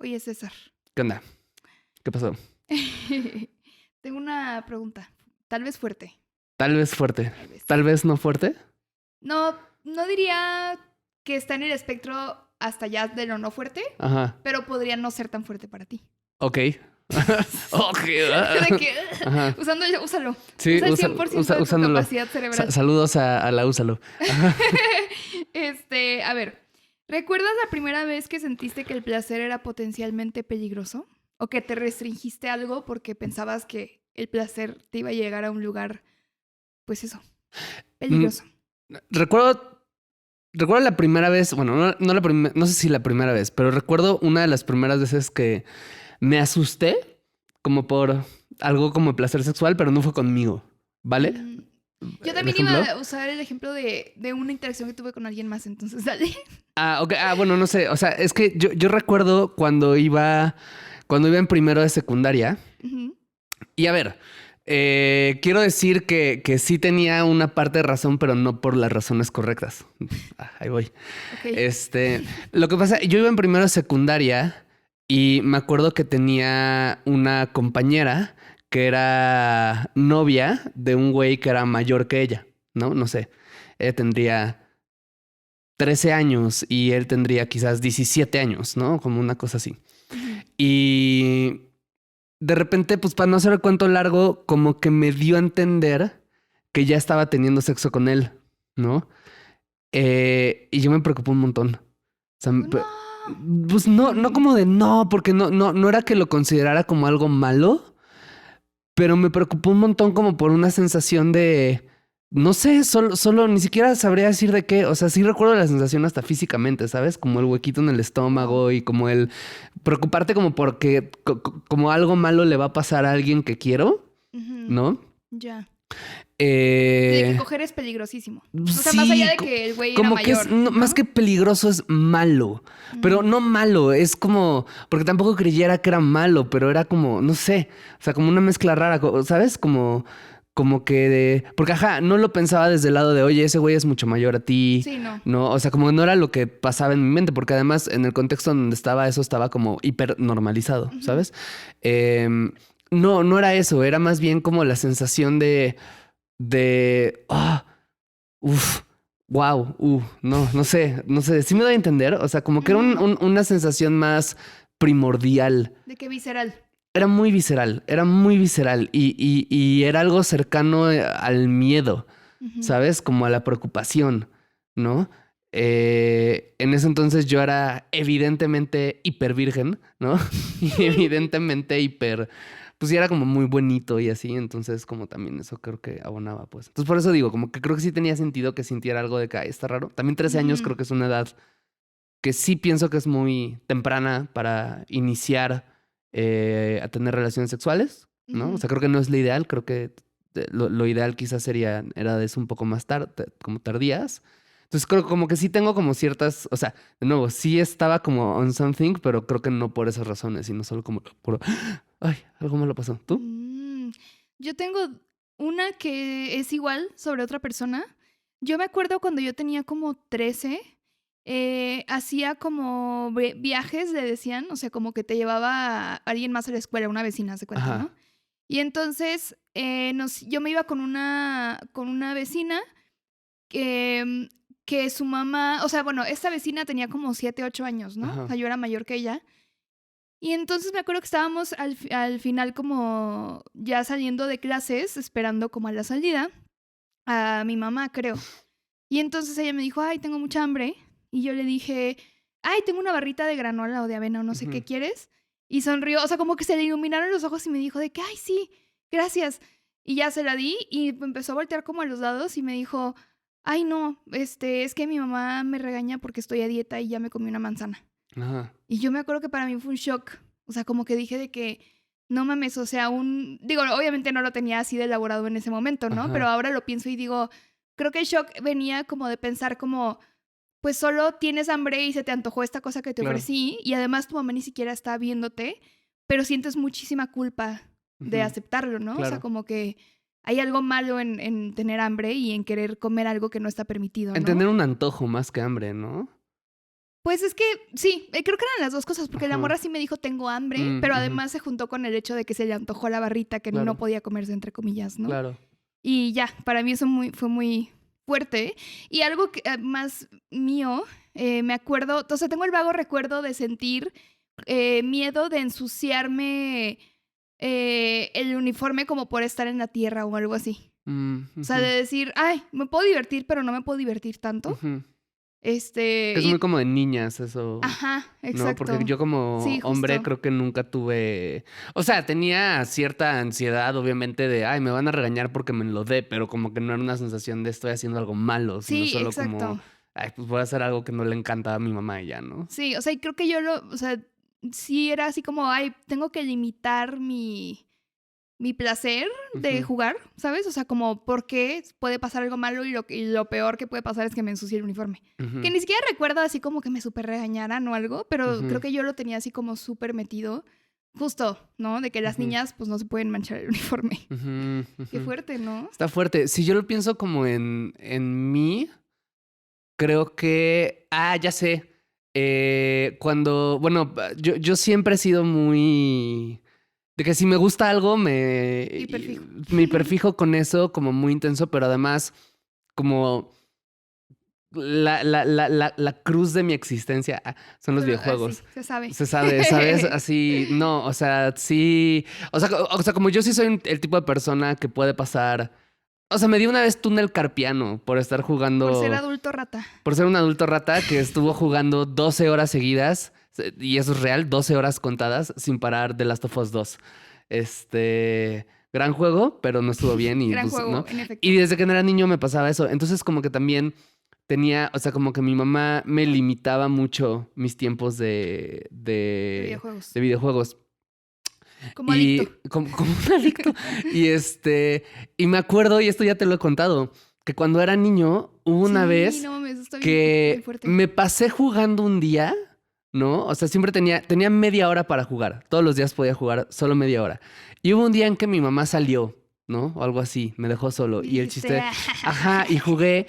Oye, César, ¿Qué onda? ¿Qué pasó? tengo una pregunta, tal vez fuerte, Tal vez fuerte. tal vez. Tal vez no fuerte. No, no diría que está en el espectro hasta allá de lo no fuerte, Ajá. pero podría no ser tan fuerte para ti. Ok. Ok. De que, Ajá. úsalo. Sí, Usa el 100% de tu usándolo. capacidad cerebral. Saludos a la úsalo. Ajá. A ver, ¿recuerdas la primera vez que sentiste que el placer era potencialmente peligroso? ¿O que te restringiste algo porque pensabas que el placer te iba a llegar a un lugar, pues eso, Mm, peligroso? recuerdo la primera vez, bueno, no sé si la primera vez, pero recuerdo una de las primeras veces que me asusté como por algo como placer sexual, pero no fue conmigo. ¿Vale? Mm, Yo ¿El también iba ejemplo? a usar el ejemplo de una interacción que tuve con alguien más, entonces dale. Ah, ok. Ah, bueno, no sé. O sea, es que yo recuerdo cuando iba en primero de secundaria. Ujú, Y a ver, quiero decir que sí tenía una parte de razón, pero no por las razones correctas. Ahí voy. ok. Lo que pasa, yo iba en primero de secundaria y me acuerdo que tenía una compañera que era novia de un güey que era mayor que ella, ¿no? No sé. Ella tendría 13 años y él tendría quizás 17 años, ¿no? Como una cosa así. Ujú. Y de repente, pues para no hacer el cuento largo, como que me dio a entender que ya estaba teniendo sexo con él, ¿no? Y yo me preocupé un montón. O sea, Tú no. pues no como de no, porque no era que lo considerara como algo malo, pero me preocupó un montón como por una sensación de, no sé, solo ni siquiera sabría decir de qué. O sea, sí recuerdo la sensación hasta físicamente, ¿sabes? Como el huequito en el Wow. estómago y como el preocuparte como porque como algo malo le va a pasar a alguien que quiero, Ujú, ¿no? ya. Sí, de que Eh, coger es peligrosísimo. O sea, más allá sí, de que el güey era como que es mayor, más ¿no? que peligroso es malo, pero Mm, no malo, es como, porque tampoco creyera que era malo, pero era como, no sé, o sea, como una mezcla rara, ¿sabes? Como que porque ajá, no lo pensaba desde el lado de, oye, ese güey es mucho mayor a ti, sí, no. ¿no? O sea, como no era lo que pasaba en mi mente, porque además en el contexto donde estaba eso estaba como hiper normalizado, Ujú. ¿sabes? No era eso, era más bien como la sensación de uf, wow, no sé, sí me doy a entender, o sea, como que era Ujú. una sensación más primordial, De que visceral. era muy visceral y era algo cercano al miedo, Ujú. ¿sabes? Como a la preocupación, ¿no? En ese entonces yo era evidentemente hiper virgen, ¿no? Y evidentemente hiper, pues sí era como muy bonito y así, entonces como también eso creo que abonaba, pues. Entonces por eso digo, como que creo que sí tenía sentido que sintiera algo de que "Ay, está raro". También 13 años Ujú. creo que es una edad que sí pienso que es muy temprana para iniciar a tener relaciones sexuales, ¿no? O Ujú. sea, creo que no es lo ideal, creo que lo ideal quizás sería edades un poco más tarde, como tardías. Entonces creo como que sí tengo como ciertas, o sea, de nuevo, sí estaba como on something, pero creo que no por esas razones, sino solo como por, ay, algo malo pasó. ¿Tú? Mm, Yo tengo una que es igual sobre otra persona. Yo me acuerdo cuando yo tenía como 13, hacía como viajes, le decían, o sea, como que te llevaba a alguien más a la escuela, una vecina, se cuenta, ¿no? Ajá, Y entonces yo me iba con una vecina que, que su mamá, o sea, bueno, esta vecina tenía como 7, 8 años, ¿no? O ajá, sea, yo era mayor que ella. Y entonces me acuerdo que estábamos al final como ya saliendo de clases, esperando como a la salida, a mi mamá, creo. Y entonces ella me dijo, ay, tengo mucha hambre. Y yo le dije, ay, tengo una barrita de granola o de avena o no sé ujú, qué quieres. Y sonrió, o sea, como que se le iluminaron los ojos y me dijo de que, ay, sí, gracias. Y ya se la di y empezó a voltear como a los lados y me dijo, ay, no, es que mi mamá me regaña porque estoy a dieta y ya me comí una manzana. ajá, Y yo me acuerdo que para mí fue un shock. O sea, como que dije de que, no mames, o sea, digo, obviamente no lo tenía así de elaborado en ese momento, ¿no? Pero ajá, ahora lo pienso y digo, creo que el shock venía como de pensar como, pues solo tienes hambre y se te antojó esta cosa que te claro. ofrecí y además tu mamá ni siquiera está viéndote, pero sientes muchísima culpa de Ujú, aceptarlo, ¿no? O sea, claro. como que hay algo malo en tener hambre y en querer comer algo que no está permitido, En ¿no? tener un antojo más que hambre, ¿no? Pues es que sí, creo que eran las dos cosas, porque la Ajá. morra sí me dijo tengo hambre, pero además se juntó con el hecho de que se le antojó la barrita que no Claro. podía comerse, entre comillas, ¿no? Claro. Y ya, para mí eso fue muy fuerte. Y algo que, más mío, me acuerdo, o sea, tengo el vago recuerdo de sentir miedo de ensuciarme el uniforme como por estar en la tierra o algo así. O sea, de decir, ay, me puedo divertir, pero no me puedo divertir tanto. Es muy como de niñas eso. Ajá, ¿No? exacto. Porque yo como Sí, hombre justo. creo que nunca tuve... O sea, tenía cierta ansiedad, obviamente, de, ay, me van a regañar porque me enlodé, pero como que no era una sensación de estoy haciendo algo malo, sino Sí, solo exacto. como, ay, pues voy a hacer algo que no le encantaba a mi mamá y ya, ¿no? Sí, o sea, y creo que o sea, sí era así como, ay, tengo que limitar mi placer de jugar, ¿sabes? O sea, como porque puede pasar algo malo y lo peor que puede pasar es que me ensucie el uniforme. Que ni siquiera recuerdo así como que me súper regañaran o algo, pero creo que yo lo tenía así como súper metido. Justo, ¿no? De que las niñas pues no se pueden manchar el uniforme. Qué fuerte, ¿no? Está fuerte. Si yo lo pienso como en mí, creo que... Ah, ya sé. Bueno, yo siempre he sido muy... De que si me gusta algo, me hiperfijo con eso como muy intenso, pero además como la cruz de mi existencia son los videojuegos. Sí, se sabe. Se sabe, ¿sabes? Así, no, o sea, sí. O sea, como yo sí soy el tipo de persona que puede pasar. O sea, me di una vez túnel carpiano por estar jugando. Por ser adulto rata. Por ser un adulto rata que estuvo jugando 12 horas seguidas. Y eso es real, 12 horas contadas sin parar de Last of Us 2. Gran juego, pero no estuvo bien. Y, Gran pues, juego, ¿no? en efecto. Y desde que era niño me pasaba eso. Entonces, como que también tenía, o sea, como que mi mamá me limitaba mucho mis tiempos de videojuegos. de videojuegos. Como adicto. Como un adicto. Y me acuerdo, y esto ya te lo he contado, que cuando era niño hubo una vez no, eso está que bien fuerte. me pasé jugando un día, ¿no? O sea, siempre tenía media hora para jugar. Todos los días podía jugar solo media hora. Y hubo un día en que mi mamá salió, ¿no? O algo así, me dejó solo. Y el chiste, ajá, y jugué.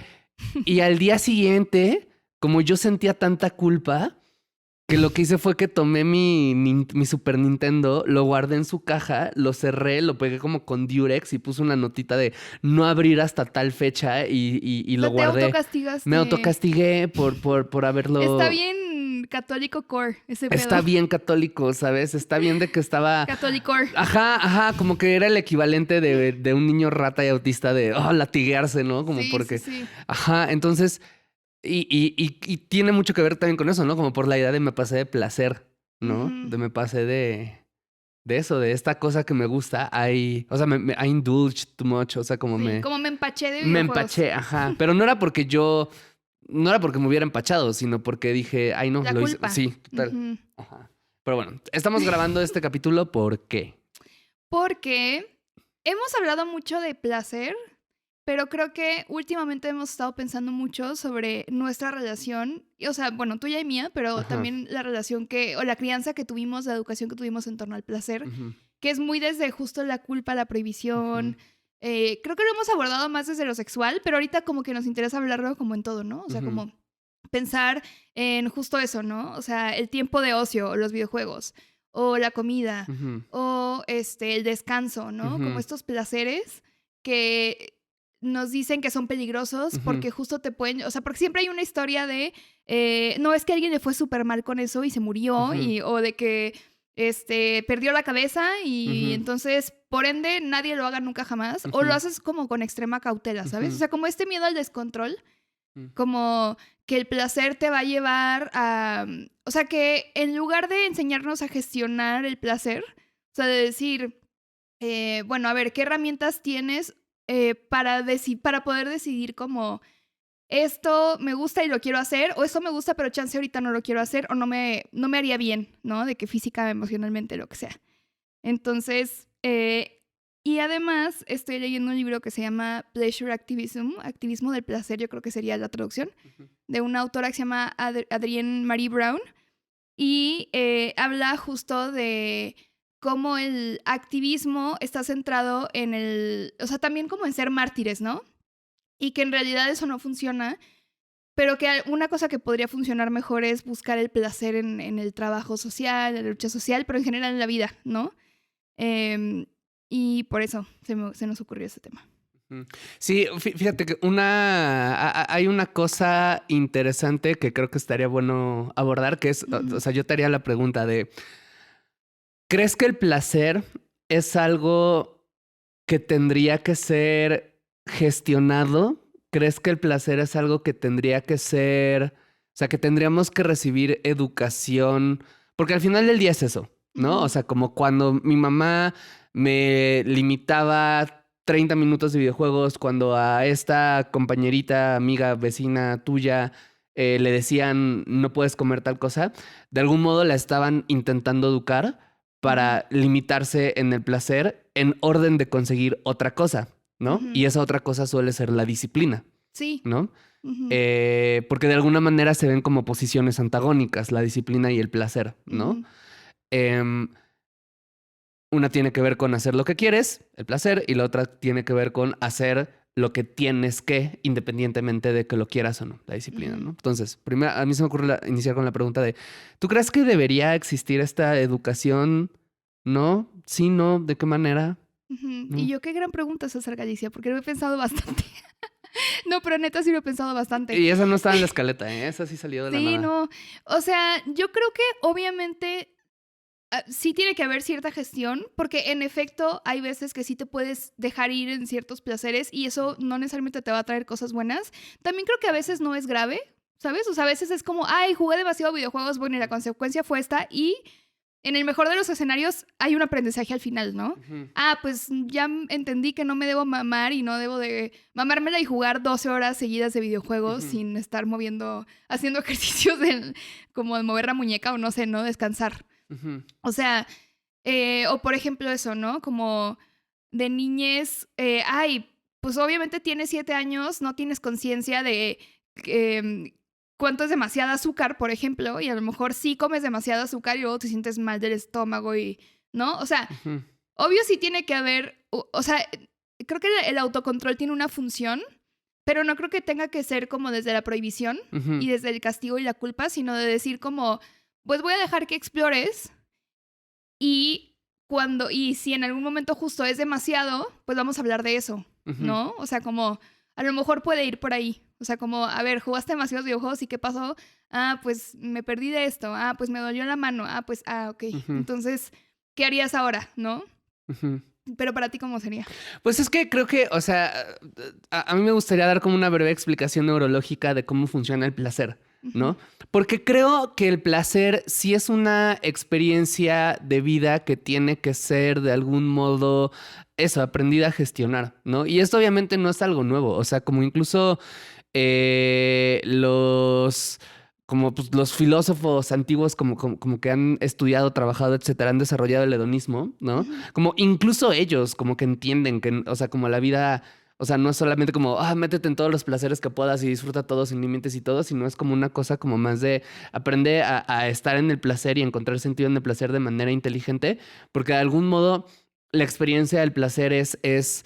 Y al día siguiente, como yo sentía tanta culpa, que lo que hice fue que tomé mi Super Nintendo, lo guardé en su caja, lo cerré, lo pegué como con Durex y puse una notita de no abrir hasta tal fecha y lo guardé. Te autocastigaste. Me autocastigué por haberlo... Está bien católico core ese pedo. Está bien católico, ¿sabes? Está bien de que estaba... Católico core. Ajá, como que era el equivalente de un niño rata y autista de latiguearse, ¿no? Como sí, porque... Sí. Ajá, entonces... Y tiene mucho que ver también con eso, ¿no? Como por la idea de me pasé de placer, ¿no? De me pasé de eso, de esta cosa que me gusta. O sea, I indulged too much, o sea, como como me empaché de videojuegos. Me empaché, ajá. Pero no era porque no era porque me hubiera empachado, sino porque dije, ay no, la lo culpa. hice. Sí, total. Ajá. Pero bueno, estamos grabando este capítulo, ¿por qué? Porque hemos hablado mucho de placer, pero creo que últimamente hemos estado pensando mucho sobre nuestra relación, o sea, bueno, tuya y mía, pero también la relación o la crianza que tuvimos, la educación que tuvimos en torno al placer, que es muy desde justo la culpa, la prohibición. Creo que lo hemos abordado más desde lo sexual, pero ahorita como que nos interesa hablarlo como en todo, ¿no? O sea, como pensar en justo eso, ¿no? O sea, el tiempo de ocio, o los videojuegos, o la comida, o el descanso, ¿no? Como estos placeres que nos dicen que son peligrosos porque justo te pueden... O sea, porque siempre hay una historia de... no, es que a alguien le fue súper mal con eso y se murió, o de que perdió la cabeza y entonces, por ende, nadie lo haga nunca jamás. O lo haces como con extrema cautela, ¿sabes? O sea, como este miedo al descontrol, como que el placer te va a llevar a... O sea, que en lugar de enseñarnos a gestionar el placer, o sea, de decir, bueno, a ver, ¿qué herramientas tienes para poder decidir como esto me gusta y lo quiero hacer, o esto me gusta pero chance ahorita no lo quiero hacer, o no me haría bien, ¿no? De que física, emocionalmente, lo que sea. Entonces, y además estoy leyendo un libro que se llama Pleasure Activism, activismo del placer, yo creo que sería la traducción, de una autora que se llama Adrienne Marie Brown, y habla justo de cómo el activismo está centrado en o sea, también como en ser mártires, ¿no? Y que en realidad eso no funciona pero que una cosa que podría funcionar mejor es buscar el placer en el trabajo social, en la lucha social, pero en general en la vida, ¿no? Y por eso se nos ocurrió ese tema. Sí, fíjate que hay una cosa interesante que creo que estaría bueno abordar, que es, o sea, yo te haría la pregunta de, ¿crees que el placer es algo que tendría que ser gestionado? ¿Crees que el placer es algo que tendría que ser, o sea, que tendríamos que recibir educación? Porque al final del día es eso, ¿no? O sea, como cuando mi mamá me limitaba 30 minutos de videojuegos, cuando a esta compañerita, amiga, vecina tuya, le decían no puedes comer tal cosa, de algún modo la estaban intentando educar para limitarse en el placer en orden de conseguir otra cosa, ¿no? Y esa otra cosa suele ser la disciplina. Sí. ¿No? Porque de alguna manera se ven como posiciones antagónicas, la disciplina y el placer, ¿no? Una tiene que ver con hacer lo que quieres, el placer, y la otra tiene que ver con hacer lo que tienes que, independientemente de que lo quieras o no, la disciplina, ¿no? Entonces, primero, a mí se me ocurre iniciar con la pregunta de, ¿tú crees que debería existir esta educación? ¿No? ¿Sí, no? ¿De qué manera? ¿No? Y yo qué gran pregunta, César Galicia, porque lo he pensado bastante. No, pero neta sí lo he pensado bastante. Y esa no estaba en la escaleta, ¿eh? Esa sí salió de la nada. Sí, no. O sea, yo creo que obviamente sí tiene que haber cierta gestión, porque en efecto hay veces que sí te puedes dejar ir en ciertos placeres y eso no necesariamente te va a traer cosas buenas. También creo que a veces no es grave, ¿sabes? O sea, a veces es como, ay, jugué demasiado videojuegos, bueno, y la consecuencia fue esta y en el mejor de los escenarios hay un aprendizaje al final, ¿no? Pues ya entendí que no me debo mamar y no debo de mamármela y jugar 12 horas seguidas de videojuegos sin estar haciendo ejercicios como de mover la muñeca o no sé, ¿no? Descansar. O sea, o por ejemplo eso, ¿no? Como de niñez, pues obviamente tienes 7 años, no tienes conciencia de cuánto es demasiada azúcar, por ejemplo, y a lo mejor sí comes demasiada azúcar y luego te sientes mal del estómago y, ¿no? O sea, obvio sí tiene que haber, o sea, creo que el autocontrol tiene una función, pero no creo que tenga que ser como desde la prohibición y desde el castigo y la culpa, sino de decir como, pues voy a dejar que explores y si en algún momento justo es demasiado, pues vamos a hablar de eso, ¿no? O sea, como a lo mejor puede ir por ahí. O sea, como, a ver, jugaste demasiados videojuegos y ¿qué pasó? Pues me perdí de esto. Pues me dolió la mano. Ok. Entonces, ¿qué harías ahora, no? Pero para ti, ¿cómo sería? Pues es que creo que, o sea, a mí me gustaría dar como una breve explicación neurológica de cómo funciona el placer, ¿no? Porque creo que el placer sí es una experiencia de vida que tiene que ser de algún modo eso, aprendida a gestionar, ¿no? Y esto obviamente no es algo nuevo, o sea, como incluso los filósofos antiguos como que han estudiado, trabajado, etcétera, han desarrollado el hedonismo, ¿no? Como incluso ellos como que entienden que, o sea, como la vida, o sea, no es solamente como, métete en todos los placeres que puedas y disfruta todo sin límites y todo, sino es como una cosa como más de aprende a estar en el placer y encontrar sentido en el placer de manera inteligente, porque de algún modo la experiencia del placer es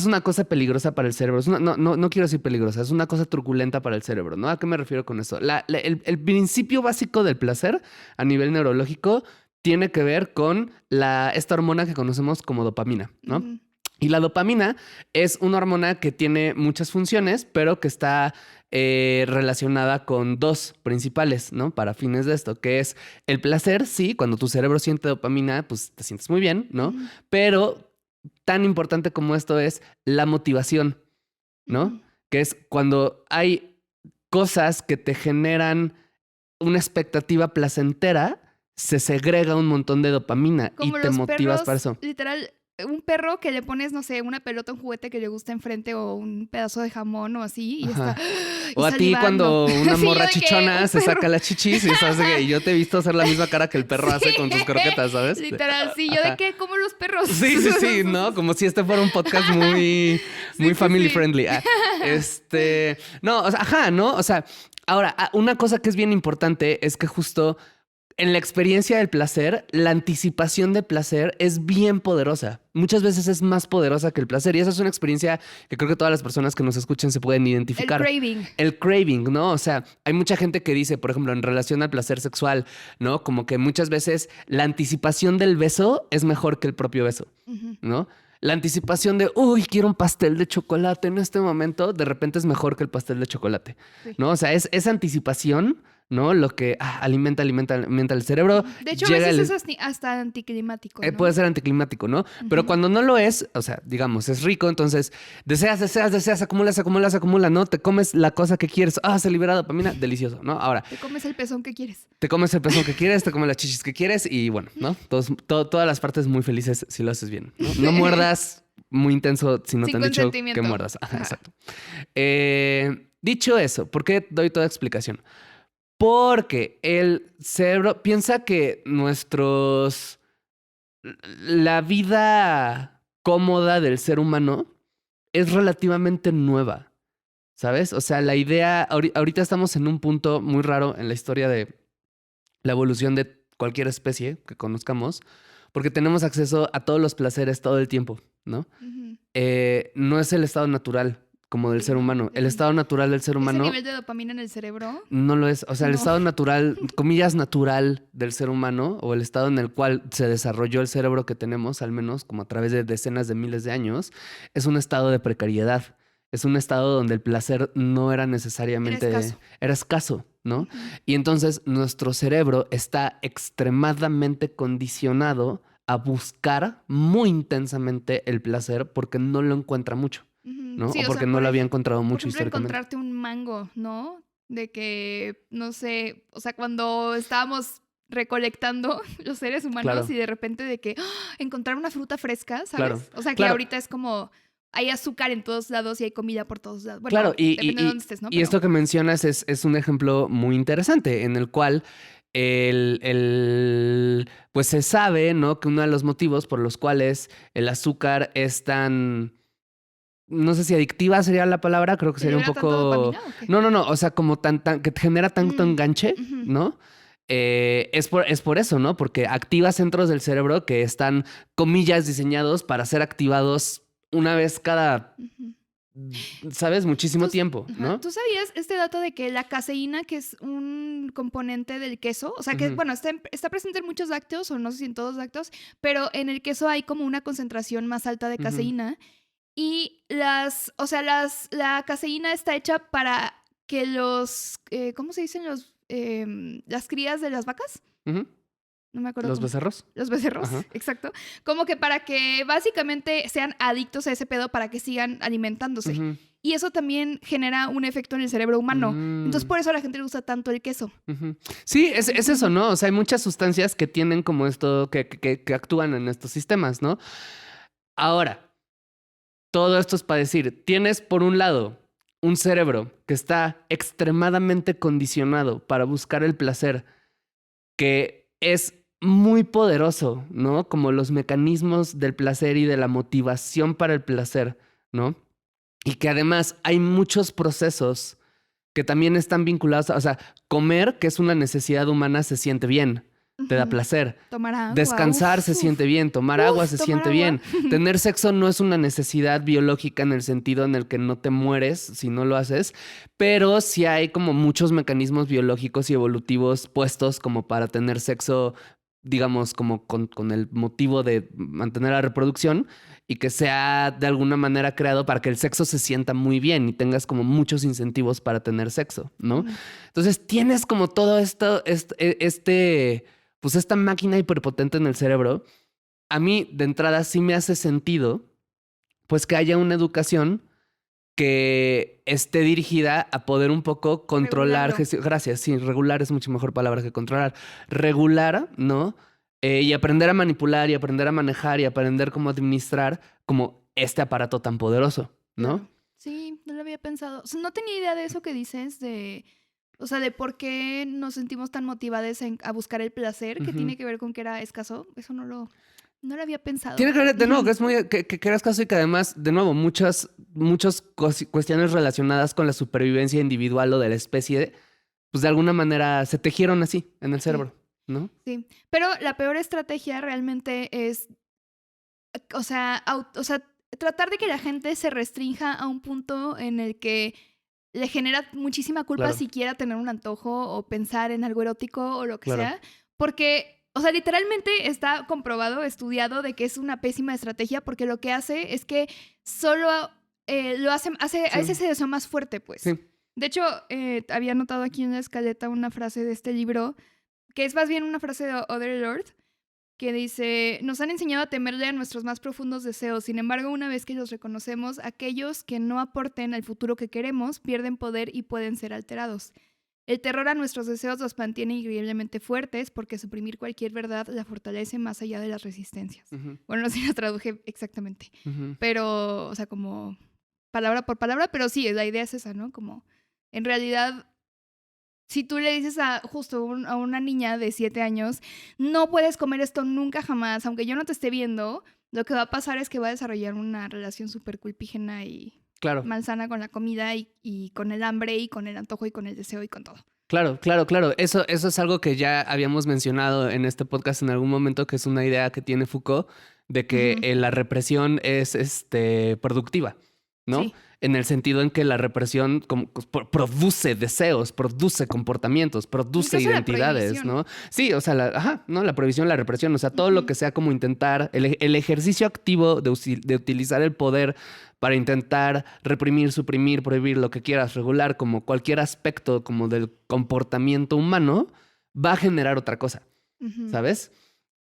una cosa peligrosa para el cerebro. No quiero decir peligrosa, es una cosa truculenta para el cerebro, ¿no? ¿A qué me refiero con eso? El principio básico del placer a nivel neurológico tiene que ver con esta hormona que conocemos como dopamina, ¿no? Y la dopamina es una hormona que tiene muchas funciones, pero que está relacionada con dos principales, ¿no? Para fines de esto, que es el placer, sí, cuando tu cerebro siente dopamina, pues te sientes muy bien, ¿no? Pero tan importante como esto es la motivación, ¿no? Que es cuando hay cosas que te generan una expectativa placentera, se segrega un montón de dopamina como y te motivas para eso. Literal, un perro que le pones, no sé, una pelota, un juguete que le gusta enfrente o un pedazo de jamón o así y está o a ti cuando una morra chichona se saca las chichis y yo te he visto hacer la misma cara que el perro hace con tus croquetas, ¿sabes? Literal, sí, yo de qué, como los perros. Sí, ¿no? Como si este fuera un podcast muy family friendly. No, o sea, ¿no? O sea, ahora, una cosa que es bien importante es que justo en la experiencia del placer, la anticipación del placer es bien poderosa. Muchas veces es más poderosa que el placer. Y esa es una experiencia que creo que todas las personas que nos escuchen se pueden identificar. El craving. El craving, ¿no? O sea, hay mucha gente que dice, por ejemplo, en relación al placer sexual, ¿no? Como que muchas veces la anticipación del beso es mejor que el propio beso, ¿no? La anticipación de, uy, quiero un pastel de chocolate en este momento, de repente es mejor que el pastel de chocolate, ¿no? O sea, es esa anticipación, ¿no? Lo que alimenta el cerebro. De hecho, a veces es hasta anticlimático, ¿no? Puede ser anticlimático, ¿no? Pero cuando no lo es, o sea, digamos, es rico, entonces deseas, acumulas, ¿no? Te comes la cosa que quieres. Se libera dopamina, delicioso, ¿no? Ahora. Te comes el pezón que quieres. Te comes el pezón que quieres, te comes las chichis que quieres y bueno, ¿no? Todas las partes muy felices si lo haces bien, ¿no? No muerdas muy intenso si no te han dicho que muerdas. Ajá, exacto. Dicho eso, ¿por qué doy toda explicación? Porque el cerebro piensa que la vida cómoda del ser humano es relativamente nueva, ¿sabes? O sea, la idea, ahorita estamos en un punto muy raro en la historia de la evolución de cualquier especie que conozcamos, porque tenemos acceso a todos los placeres todo el tiempo, ¿no? No es el estado natural como del ser humano. El estado natural del ser humano... ¿Ese nivel de dopamina en el cerebro? No lo es. O sea, el estado natural, comillas natural del ser humano, o el estado en el cual se desarrolló el cerebro que tenemos, al menos como a través de decenas de miles de años, es un estado de precariedad. Es un estado donde el placer no era necesariamente... Era escaso, ¿no? Y entonces nuestro cerebro está extremadamente condicionado a buscar muy intensamente el placer porque no lo encuentra mucho. ¿no? Sí, o porque no lo había encontrado mucho históricamente. Encontrarte un mango, ¿no? De que, no sé, o sea, cuando estábamos recolectando los seres humanos y de repente de que encontrar una fruta fresca, ¿sabes? O sea, que ahorita es como hay azúcar en todos lados y hay comida por todos lados. Bueno, depende de dónde estés, ¿no? Y esto que mencionas es un ejemplo muy interesante en el cual pues se sabe, ¿no? Que uno de los motivos por los cuales el azúcar es tan... No sé si adictiva sería la palabra, creo que sería un poco... ¿Dopamina, o qué? No, o sea, como que genera tanto enganche, ¿no? Es por eso, ¿no? Porque activa centros del cerebro que están, comillas, diseñados para ser activados una vez cada... ¿Sabes? Muchísimo tiempo, ¿no? ¿Tú sabías este dato de que la caseína, que es un componente del queso, o sea que, bueno, está presente en muchos lácteos, o no sé si en todos los lácteos, pero en el queso hay como una concentración más alta de caseína y la caseína está hecha para que ¿cómo se dicen las crías de las vacas? No me acuerdo. ¿Los becerros? Los becerros, exacto. Como que para que básicamente sean adictos a ese pedo para que sigan alimentándose. Y eso también genera un efecto en el cerebro humano. Entonces, por eso a la gente le gusta tanto el queso. Sí, es eso, ¿no? O sea, hay muchas sustancias que tienen como esto, que actúan en estos sistemas, ¿no? Ahora, todo esto es para decir, tienes por un lado un cerebro que está extremadamente condicionado para buscar el placer, que es muy poderoso, ¿no? Como los mecanismos del placer y de la motivación para el placer, ¿no? Y que además hay muchos procesos que también están vinculados a, o sea, comer, que es una necesidad humana, se siente bien, te da placer. Tomar agua. Descansar se siente bien, tomar agua se siente bien. Tener sexo no es una necesidad biológica en el sentido en el que no te mueres si no lo haces, pero sí hay como muchos mecanismos biológicos y evolutivos puestos como para tener sexo, digamos, como con el motivo de mantener la reproducción y que sea de alguna manera creado para que el sexo se sienta muy bien y tengas como muchos incentivos para tener sexo, ¿no? Entonces tienes como todo esto, pues esta máquina hiperpotente en el cerebro. A mí, de entrada, sí me hace sentido, pues que haya una educación que esté dirigida a poder un poco controlar... Gracias, sí, regular es mucho mejor palabra que controlar. Regular, ¿no? Y aprender a manipular y aprender a manejar y aprender cómo administrar como este aparato tan poderoso, ¿no? Sí, no lo había pensado. O sea, no tenía idea de eso que dices, o sea, de por qué nos sentimos tan motivadas a buscar el placer, que tiene que ver con que era escaso. Eso no lo había pensado. Tiene que ver, de nuevo, que es muy que era escaso y que además, de nuevo, muchas cuestiones relacionadas con la supervivencia individual o de la especie, pues de alguna manera se tejieron así en el cerebro, ¿no? Sí. Pero la peor estrategia realmente es, o sea, tratar de que la gente se restrinja a un punto en el que le genera muchísima culpa Claro, siquiera tener un antojo o pensar en algo erótico o lo que claro. sea. Porque, o sea, literalmente está comprobado, estudiado de que es una pésima estrategia porque lo que hace es que solo hace Sí, ese deseo más fuerte, pues. sí. De hecho, había notado aquí en la escaleta una frase de este libro, que es más bien una frase de Audre Lorde, que dice, nos han enseñado a temerle a nuestros más profundos deseos, sin embargo, una vez que los reconocemos, aquellos que no aporten al futuro que queremos pierden poder y pueden ser alterados. El terror a nuestros deseos los mantiene increíblemente fuertes porque suprimir cualquier verdad la fortalece más allá de las resistencias. Ujú, Bueno, no sé si la traduje exactamente, ujú. pero, o sea, como palabra por palabra, pero sí, la idea es esa, ¿no? Como, en realidad, si tú le dices a justo a una niña de 7 años, no puedes comer esto nunca jamás, aunque yo no te esté viendo, lo que va a pasar es que va a desarrollar una relación súper culpígena y Claro. malsana con la comida y con el hambre y con el antojo y con el deseo y con todo. Claro, claro, claro. Eso es algo que ya habíamos mencionado en este podcast en algún momento, que es una idea que tiene Foucault de que Ujú. la represión es productiva, ¿no? Sí. En el sentido en que la represión produce deseos, produce comportamientos, produce Incluso la identidades, prohibición. ¿no? Sí, o sea, ¿no? La prohibición, la represión, o sea, todo lo Ujú. que sea como intentar, el ejercicio activo de utilizar el poder para intentar reprimir, suprimir, prohibir, lo que quieras, regular, como cualquier aspecto como del comportamiento humano, va a generar otra cosa, Ujú. ¿sabes? Sí.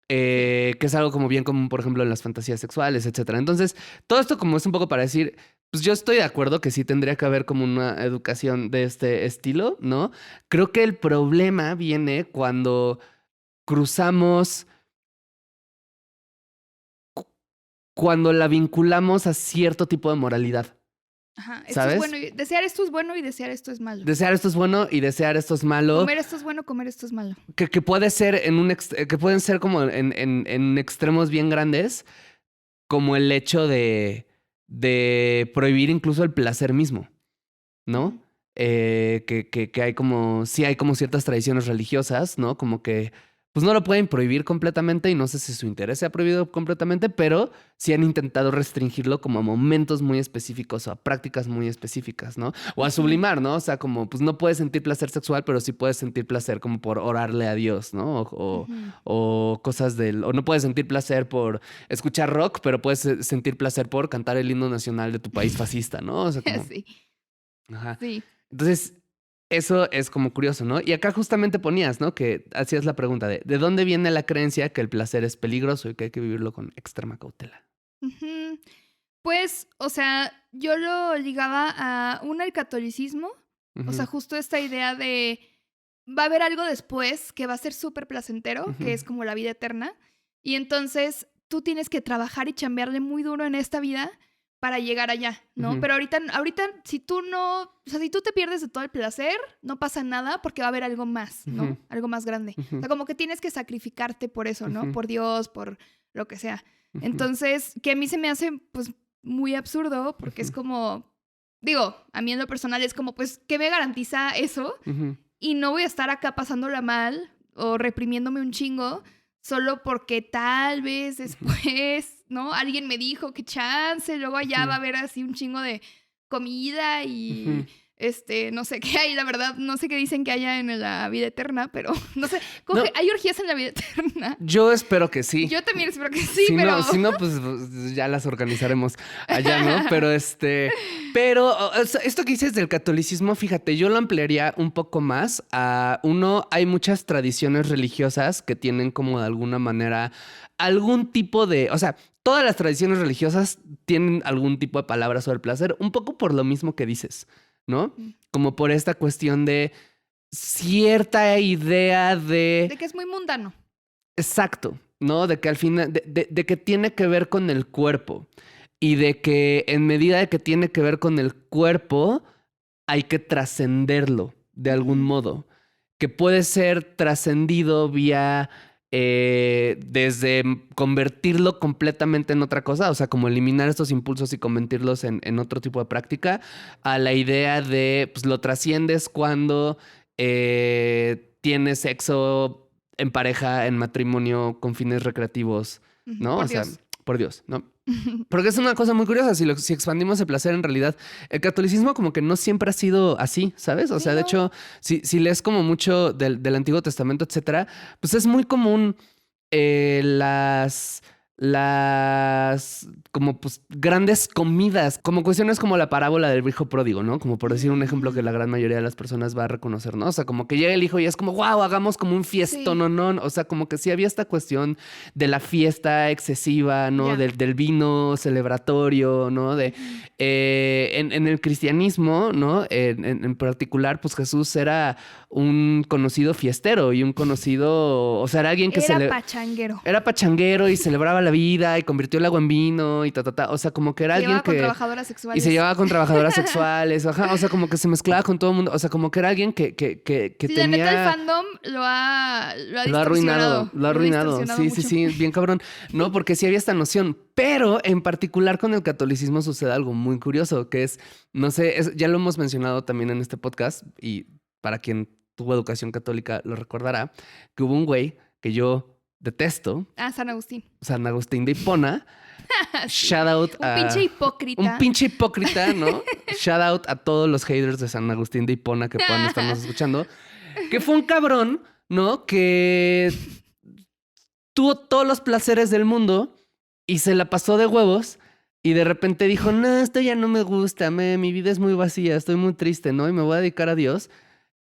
Que es algo como bien común, por ejemplo, en las fantasías sexuales, etcétera. Entonces, todo esto como es un poco para decir, pues yo estoy de acuerdo que sí tendría que haber como una educación de este estilo, ¿no? Creo que el problema viene cuando cruzamos, cuando la vinculamos a cierto tipo de moralidad, Ajá. Esto es ¿sabes? bueno. Desear esto es bueno y desear esto es malo. Desear esto es bueno y desear esto es malo. Comer esto es bueno, comer esto es malo. Que puede ser que pueden ser como en extremos bien grandes, como el hecho de prohibir incluso el placer mismo, Ujú. ¿no? Que hay como, sí hay como ciertas tradiciones religiosas, ¿no? Como que, pues no lo pueden prohibir completamente y no sé si su interés se ha prohibido completamente, pero sí han intentado restringirlo como a momentos muy específicos o a prácticas muy específicas, ¿no? O a Ujú. sublimar, ¿no? O sea, como, pues no puedes sentir placer sexual, pero sí puedes sentir placer como por orarle a Dios, ¿no? Ujú. O cosas o no puedes sentir placer por escuchar rock, pero puedes sentir placer por cantar el himno nacional de tu país fascista, ¿no? O sea, como, Sí. ajá. Sí. Entonces, eso es como curioso, ¿no? Y acá justamente ponías, ¿no? Que hacías la pregunta ¿de dónde viene la creencia que el placer es peligroso y que hay que vivirlo con extrema cautela? Ujú. Pues, o sea, yo lo ligaba a el catolicismo, o sea, Ujú, justo esta idea de va a haber algo después que va a ser súper placentero, ujú, que es como la vida eterna, y entonces tú tienes que trabajar y chambearle muy duro en esta vida para llegar allá, ¿no? ujú, Pero ahorita, si tú no, o sea, si tú te pierdes de todo el placer, no pasa nada porque va a haber algo más, ujú, ¿no? Algo más grande. O ujú, sea, como que tienes que sacrificarte por eso, ¿no? ujú, Por Dios, por lo que sea. ujú, Entonces, que a mí se me hace, pues, muy absurdo porque es como, digo, a mí en lo personal es como, pues, ¿qué me garantiza eso? ujú, Y no voy a estar acá pasándola mal o reprimiéndome un chingo solo porque tal vez ujú, después, ¿no? Alguien me dijo que chance, luego allá va a ujú, haber así un chingo de comida y ujú. no sé qué hay, la verdad, no sé qué dicen que haya en la vida eterna, pero no sé, No, ¿hay orgías en la vida eterna? yo espero que sí. Yo también espero que sí, pero... Si no, pues ya las organizaremos allá, ¿no? Pero o sea, esto que dices del catolicismo, fíjate, yo lo ampliaría un poco más a hay muchas tradiciones religiosas que tienen como de alguna manera algún tipo o sea, todas las tradiciones religiosas tienen algún tipo de palabra sobre el placer, un poco por lo mismo que dices, ¿no? Como por esta cuestión de cierta idea de De que es muy mundano. exacto, ¿no? De que al final, de que tiene que ver con el cuerpo y de que en medida de que tiene que ver con el cuerpo, hay que trascenderlo de algún Ujú. modo, que puede ser trascendido vía desde convertirlo completamente en otra cosa, o sea, como eliminar estos impulsos y convertirlos en otro tipo de práctica, a la idea de, pues lo trasciendes cuando tienes sexo en pareja, en matrimonio, con fines recreativos, ¿no? Por Dios. Sea, por Dios, ¿no? Porque es una cosa muy curiosa, si expandimos el placer en realidad, el catolicismo como que no siempre ha sido así, ¿sabes? O sea, de hecho, si lees como mucho del Antiguo Testamento, etcétera, pues es muy común las como pues grandes comidas, como cuestiones como la parábola del hijo pródigo, ¿no? Como por decir un ejemplo que la gran mayoría de las personas va a reconocer, ¿no? O sea, como que llega el hijo y es como, wow, hagamos como un fiestón, ¿no? O sea, como que sí había esta cuestión de la fiesta excesiva, ¿no? Del vino celebratorio, ¿no? En el cristianismo, ¿no? En particular, pues Jesús era un conocido fiestero y un conocido, o sea, era alguien que era pachanguero. Era pachanguero y celebraba la vida y convirtió el agua en vino y O sea, como que era alguien que... con trabajadoras sexuales. Y se llevaba con trabajadoras sexuales. Ajá, o sea, como que se mezclaba con todo el mundo. O sea, como que era alguien que tenía... La neta, el fandom lo ha arruinado. Lo ha arruinado. Sí, bien cabrón. No, porque sí había esta noción. Pero en particular con el catolicismo sucede algo muy curioso, que es, no sé, ya lo hemos mencionado también en este podcast y para quien tuvo educación católica lo recordará, que hubo un güey que yo detesto. San Agustín. San Agustín de Hipona. Sí. Shout out a... Un pinche hipócrita, ¿no? Shout out a todos los haters de San Agustín de Hipona que puedan estarnos escuchando. Que fue un cabrón, ¿no? Que tuvo todos los placeres del mundo y se la pasó de huevos. Y de repente dijo, no, esto ya no me gusta, mi vida es muy vacía, estoy muy triste, ¿no? Y me voy a dedicar a Dios.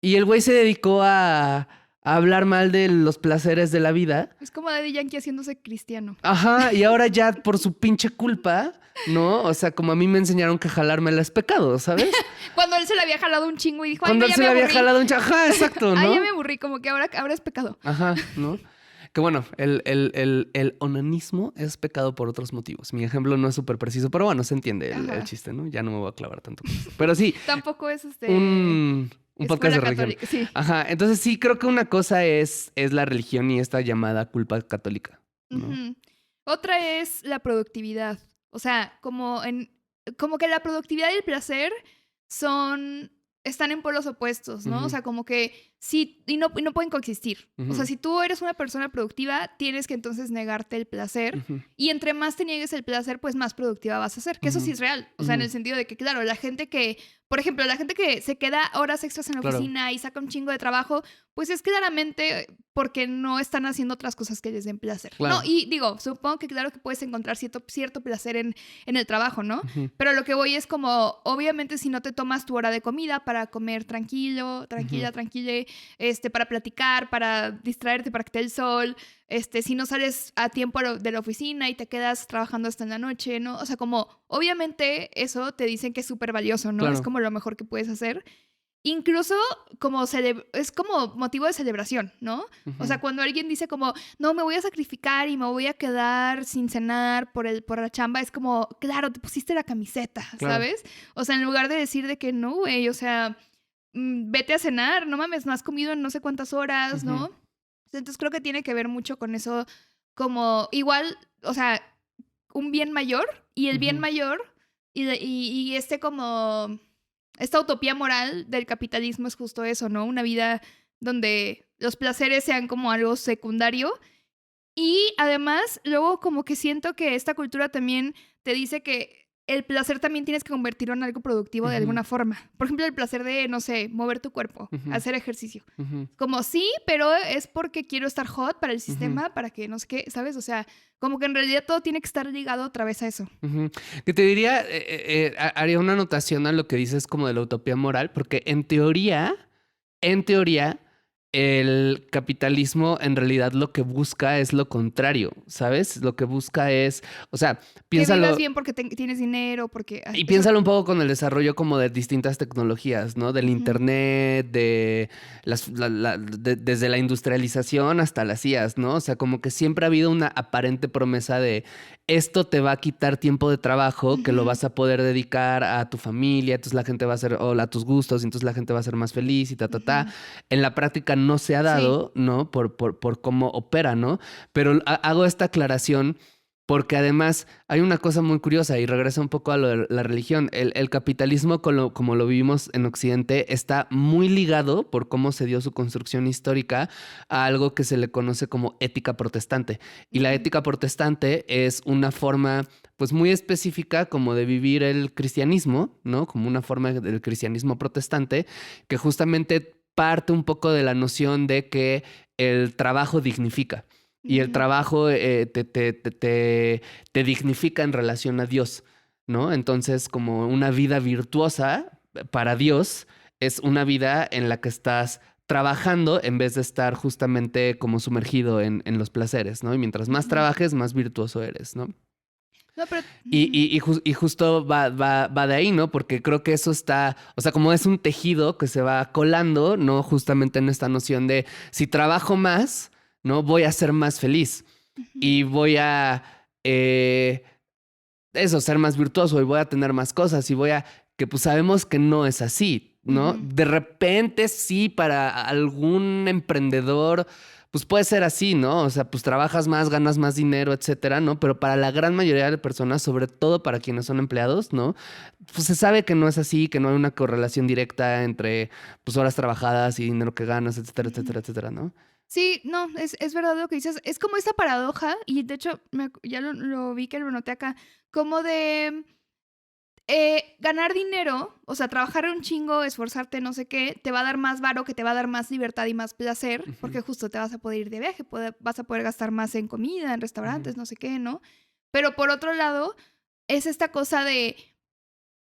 Y el güey se dedicó a hablar mal de los placeres de la vida. Es como Daddy Yankee haciéndose cristiano. Ajá, y ahora ya por su pinche culpa, ¿no? O sea, como a mí me enseñaron que jalármela es pecado, ¿sabes? Cuando él se le había jalado un chingo y dijo, cuando él se le había jalado un chingo, ajá, exacto, ¿no? Ay, ya me aburrí, como que ahora es pecado. Ajá, ¿no? Que bueno, el onanismo es pecado por otros motivos. Mi ejemplo no es súper preciso, pero bueno, se entiende el chiste, ¿no? Ya no me voy a clavar tanto con eso. Pero sí. Tampoco es un podcast de religión. Católica, sí. Ajá, entonces sí, creo que una cosa es la religión y esta llamada culpa católica, ¿no? Otra es la productividad. O sea, como que la productividad y el placer están en polos opuestos, ¿no? O sea, como que sí, y no pueden coexistir. O sea, si tú eres una persona productiva, tienes que entonces negarte el placer. Y entre más te niegues el placer, pues más productiva vas a ser. Que eso sí es real. O sea, en el sentido de que, claro, la gente que, por ejemplo, la gente que se queda horas extras en la oficina y saca un chingo de trabajo, pues es claramente porque no están haciendo otras cosas que les den placer. Claro. No, y digo, supongo que claro que puedes encontrar cierto placer en el trabajo, ¿no? Pero lo que voy es como, obviamente, si no te tomas tu hora de comida para comer tranquila, para platicar, para distraerte, para que te dé el sol, si no sales a tiempo de la oficina y te quedas trabajando hasta en la noche, ¿no? O sea, como, obviamente eso te dicen que es súper valioso, ¿no? Claro. Es como lo mejor que puedes hacer. Incluso como es como motivo de celebración, ¿no? O sea, cuando alguien dice como, no, me voy a sacrificar y me voy a quedar sin cenar por la chamba, es como, claro, te pusiste la camiseta, claro. ¿Sabes? O sea, en lugar de decir de que no, güey, o sea, vete a cenar, no mames, no has comido en no sé cuántas horas, ¿no? Entonces creo que tiene que ver mucho con eso, como igual, o sea, un bien mayor y el bien mayor y como... Esta utopía moral del capitalismo es justo eso, ¿no? Una vida donde los placeres sean como algo secundario. Y además, luego como que siento que esta cultura también te dice que el placer también tienes que convertirlo en algo productivo de alguna forma. Por ejemplo, el placer de, no sé, mover tu cuerpo, hacer ejercicio. Como sí, pero es porque quiero estar hot para el sistema, para que no sé qué, ¿sabes? O sea, como que en realidad todo tiene que estar ligado otra vez a eso. Que te diría, haría una anotación a lo que dices como de la utopía moral, porque en teoría, el capitalismo en realidad lo que busca es lo contrario, ¿sabes? Lo que busca es, o sea, piénsalo... Que vivas bien porque tienes dinero, porque... Y piénsalo un poco con el desarrollo como de distintas tecnologías, ¿no? Del internet, desde la industrialización hasta las IAs, ¿no? O sea, como que siempre ha habido una aparente promesa de esto te va a quitar tiempo de trabajo que lo vas a poder dedicar a tu familia, entonces la gente va a ser, o a tus gustos, y entonces la gente va a ser más feliz y En la práctica no se ha dado, ¿no? Por cómo opera, ¿no? Pero hago esta aclaración porque además hay una cosa muy curiosa y regresa un poco a lo de la religión. El capitalismo, como lo vivimos en Occidente, está muy ligado por cómo se dio su construcción histórica a algo que se le conoce como ética protestante. Y la ética protestante es una forma pues muy específica como de vivir el cristianismo, ¿no? Como una forma del cristianismo protestante que justamente parte un poco de la noción de que el trabajo dignifica. Y el trabajo te dignifica en relación a Dios, ¿no? Entonces, como una vida virtuosa para Dios es una vida en la que estás trabajando en vez de estar justamente como sumergido en los placeres, ¿no? Y mientras más trabajes, más virtuoso eres, ¿no? No, pero... Y justo va de ahí, ¿no? Porque creo que eso está, o sea, como es un tejido que se va colando, ¿no? Justamente en esta noción de si trabajo más, ¿no? Voy a ser más feliz y voy a, ser más virtuoso y voy a tener más cosas y voy a, que pues sabemos que no es así, ¿no? De repente sí, para algún emprendedor pues puede ser así, ¿no? O sea, pues trabajas más, ganas más dinero, etcétera, ¿no? Pero para la gran mayoría de personas, sobre todo para quienes son empleados, ¿no? Pues se sabe que no es así, que no hay una correlación directa entre, pues, horas trabajadas y dinero que ganas, etcétera, etcétera, etcétera, ¿no? Sí, no, es verdad lo que dices. Es como esta paradoja, y de hecho ya lo vi que lo noté acá, como de ganar dinero, o sea, trabajar un chingo, esforzarte, no sé qué, te va a dar más varo, que te va a dar más libertad y más placer, porque justo te vas a poder ir de viaje, vas a poder gastar más en comida, en restaurantes, no sé qué, ¿no? Pero por otro lado, es esta cosa de,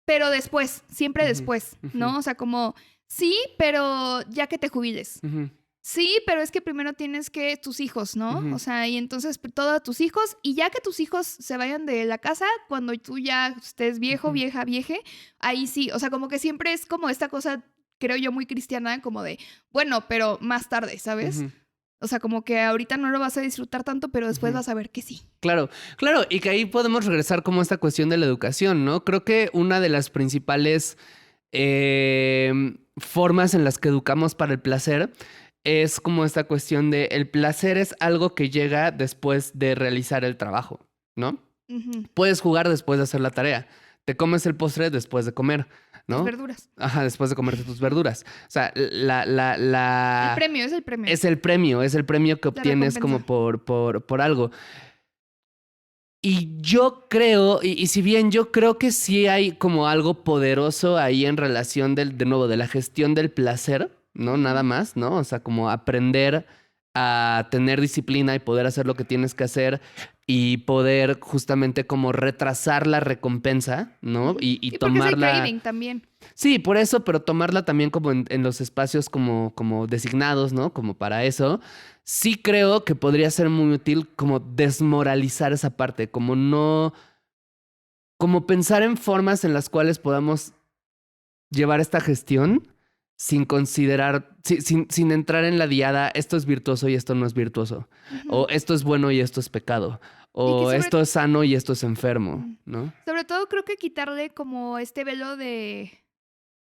pero después, siempre después, ¿no? O sea, como, sí, pero ya que te jubiles. Sí, pero es que primero tienes que tus hijos, ¿no? O sea, y entonces todos tus hijos, y ya que tus hijos se vayan de la casa, cuando tú ya estés viejo, vieja, vieje, ahí sí, o sea, como que siempre es como esta cosa, creo yo, muy cristiana, como de, bueno, pero más tarde, ¿sabes? O sea, como que ahorita no lo vas a disfrutar tanto, pero después vas a ver que sí. Claro, claro, y que ahí podemos regresar como a esta cuestión de la educación, ¿no? Creo que una de las principales formas en las que educamos para el placer es como esta cuestión de el placer es algo que llega después de realizar el trabajo, ¿no? Puedes jugar después de hacer la tarea. Te comes el postre después de comer, ¿no? Las verduras. Ajá, después de comerte tus verduras. O sea, El premio, es el premio. Es el premio que obtienes como por algo. Y yo creo, y si bien yo creo que sí hay como algo poderoso ahí en relación de nuevo, de la gestión del placer, ¿no? Nada más, ¿no? O sea, como aprender a tener disciplina y poder hacer lo que tienes que hacer y poder justamente como retrasar la recompensa, ¿no? Y tomarla... Porque es el craving también. Sí, por eso, pero tomarla también como en los espacios como designados, ¿no? Como para eso. Sí creo que podría ser muy útil como desmoralizar esa parte, como no... Como pensar en formas en las cuales podamos llevar esta gestión sin considerar, sin entrar en la diada, esto es virtuoso y esto no es virtuoso. O esto es bueno y esto es pecado. O esto es sano y esto es enfermo, ¿no? Sobre todo creo que quitarle como este velo de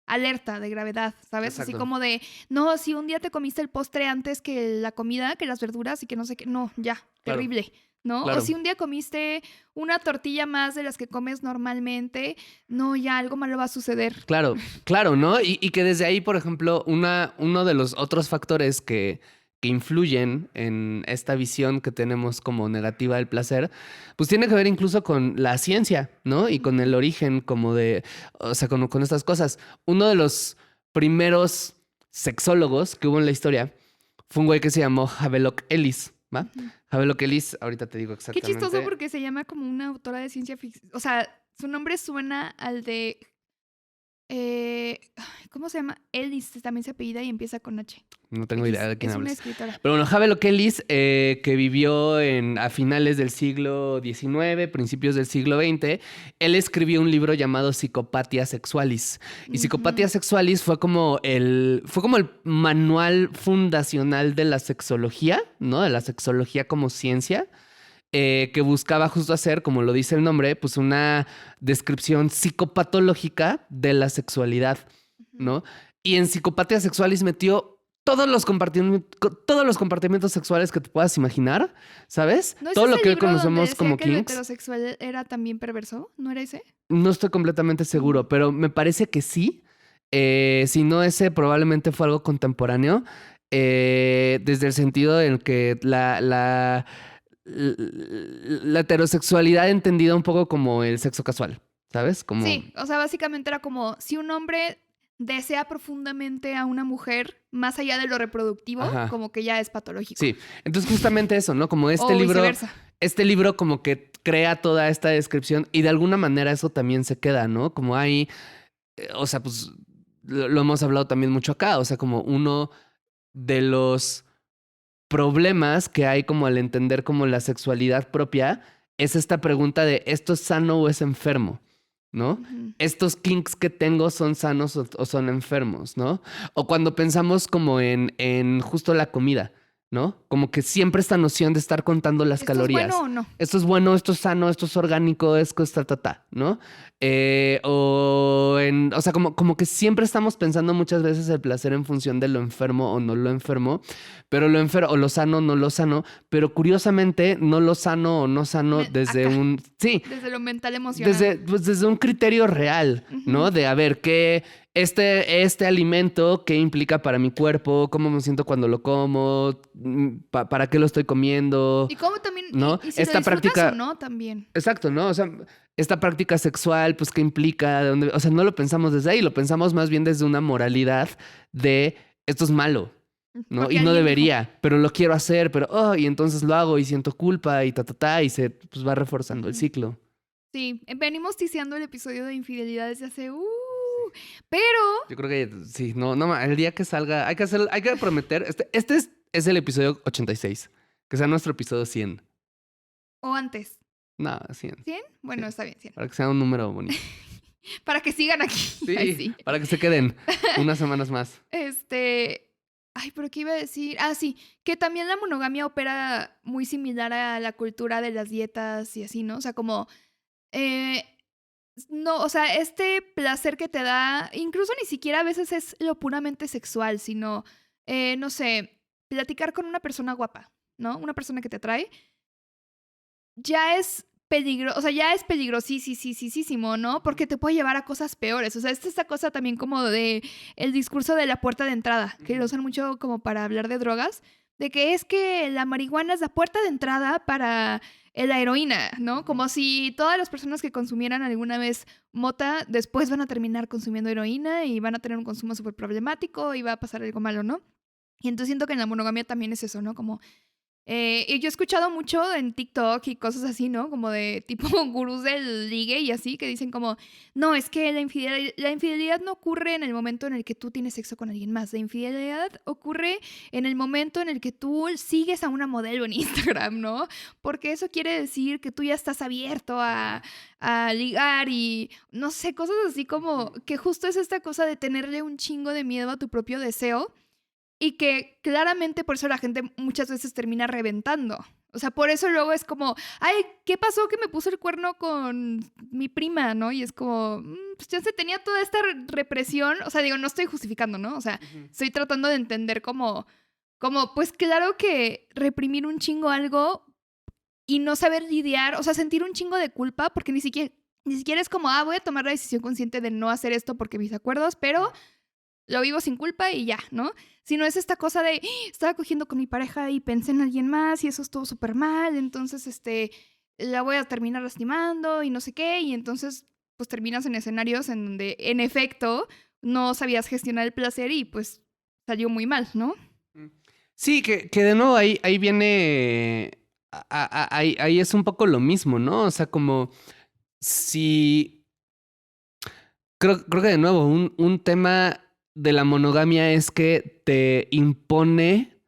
alerta, de gravedad, ¿sabes? Exacto. Así como de, no, si un día te comiste el postre antes que la comida, que las verduras y que no sé qué, no, ya, Claro. terrible, ¿no? Claro. O si un día comiste una tortilla más de las que comes normalmente, no, ya algo malo va a suceder. Claro, claro, ¿no? Y que desde ahí, por ejemplo, uno de los otros factores que influyen en esta visión que tenemos como negativa del placer, pues tiene que ver incluso con la ciencia, ¿no? Y con el origen como de, o sea, con estas cosas. Uno de los primeros sexólogos que hubo en la historia fue un güey que se llamó Havelock Ellis, ¿va? Havelock Ellis, ahorita te digo Qué exactamente. chistoso porque se llama como una autora de ciencia ficción. O sea, su nombre suena al de... ¿cómo se llama? Ellis también se apellida y empieza con H. No tengo idea de quién Es una hablas. escritora. Pero bueno, Havelock Ellis, que vivió a finales del siglo XIX, principios del siglo XX, él escribió un libro llamado Psychopathia Sexualis. Y Psychopathia Sexualis fue como el manual fundacional de la sexología, ¿no? De la sexología como ciencia. Que buscaba justo hacer, como lo dice el nombre, pues una descripción psicopatológica de la sexualidad, ¿no? Y en Psychopathia Sexualis metió todos los compartimientos sexuales que te puedas imaginar, ¿sabes? ¿No es Todo ese lo que hoy libro donde conocemos decía como que el kinks. heterosexual era también perverso? ¿No era ese? No estoy completamente seguro, pero me parece que sí. Si no ese, probablemente fue algo contemporáneo. Desde el sentido en que la heterosexualidad entendida un poco como el sexo casual, ¿sabes? Como... Sí, o sea, básicamente era como si un hombre desea profundamente a una mujer, más allá de lo reproductivo, Ajá. como que ya es patológico. Sí, entonces justamente eso, ¿no? Como O viceversa. este libro como que crea toda esta descripción y de alguna manera eso también se queda, ¿no? Como hay, o sea, pues lo hemos hablado también mucho acá, o sea, como uno de los problemas que hay como al entender como la sexualidad propia es esta pregunta de ¿esto es sano o es enfermo? ¿No? Ujú. ¿Estos kinks que tengo son sanos o son enfermos? ¿No? O cuando pensamos como en justo la comida, ¿no? Como que siempre esta noción de estar contando las ¿Esto es bueno calorías. o no? Esto es bueno, esto es sano, esto es orgánico, esto es ta, ¿no? O sea, como que siempre estamos pensando muchas veces el placer en función de lo enfermo o no lo enfermo, pero lo enfermo, o lo sano, no lo sano, pero curiosamente no lo sano o no sano desde Acá, un... Sí, desde lo mental emocional. desde un criterio real, ¿no? Ujú. De a ver, ¿qué este alimento, qué implica para mi cuerpo? ¿Cómo me siento cuando lo como? ¿Para qué lo estoy comiendo? Y cómo también, ¿No? y si lo Esta disfrutas o práctica, no también. exacto, ¿no? O sea, esta práctica sexual, pues, ¿qué implica? ¿De dónde? O sea, no lo pensamos desde ahí, lo pensamos más bien desde una moralidad de esto es malo, ¿no? Porque Y no alguien dijo. debería, pero lo quiero hacer, pero, oh, y entonces lo hago y siento culpa y y se pues, va reforzando el Ujú. ciclo. Sí, venimos tiseando el episodio de infidelidad desde hace... pero... Yo creo que sí, el día que salga, hay que prometer, es el episodio 86, que sea nuestro episodio 100. O antes. No, 100, ¿100? Bueno, 100, está bien, 100. para que sea un número bonito. Para que sigan aquí. Ay, Sí, sí. para que se queden unas semanas más. Ay, pero ¿qué iba a decir? Ah, sí, que también la monogamia opera muy similar a la cultura de las dietas y así, ¿no? O sea, como... eh, no, o sea, este placer que te da, incluso ni siquiera a veces es lo puramente sexual, sino, no sé, platicar con una persona guapa, ¿no? Una persona que te atrae, ya es o sea, ya es peligrosísimo, ¿no? Porque te puede llevar a cosas peores. O sea, esta cosa también como de el discurso de la puerta de entrada, que lo usan mucho como para hablar de drogas, de que es que la marihuana es la puerta de entrada para la heroína, ¿no? Como si todas las personas que consumieran alguna vez mota después van a terminar consumiendo heroína y van a tener un consumo súper problemático y va a pasar algo malo, ¿no? Y entonces siento que en la monogamia también es eso, ¿no? Como y yo he escuchado mucho en TikTok y cosas así, ¿no? Como de tipo gurús del ligue y así, que dicen como, no, es que la infidelidad no ocurre en el momento en el que tú tienes sexo con alguien más. La infidelidad ocurre en el momento en el que tú sigues a una modelo en Instagram, ¿no? Porque eso quiere decir que tú ya estás abierto a ligar y, no sé, cosas así como que justo es esta cosa de tenerle un chingo de miedo a tu propio deseo. Y que claramente por eso la gente muchas veces termina reventando. O sea, por eso luego es como, ay, ¿qué pasó que me puso el cuerno con mi prima, no? Y es como, pues ya se tenía toda esta represión. O sea, digo, no estoy justificando, ¿no? O sea, estoy tratando de entender como, pues claro que reprimir un chingo algo y no saber lidiar, o sea, sentir un chingo de culpa, porque ni siquiera es como, voy a tomar la decisión consciente de no hacer esto porque mis acuerdos, pero lo vivo sin culpa y ya, ¿no? Si no es esta cosa de, estaba cogiendo con mi pareja y pensé en alguien más y eso estuvo súper mal, entonces, la voy a terminar lastimando y no sé qué, y entonces, pues terminas en escenarios en donde, en efecto, no sabías gestionar el placer y pues salió muy mal, ¿no? Sí, que de nuevo ahí viene, ahí es un poco lo mismo, ¿no? O sea, como si, creo que de nuevo, un tema de la monogamia es que te impone,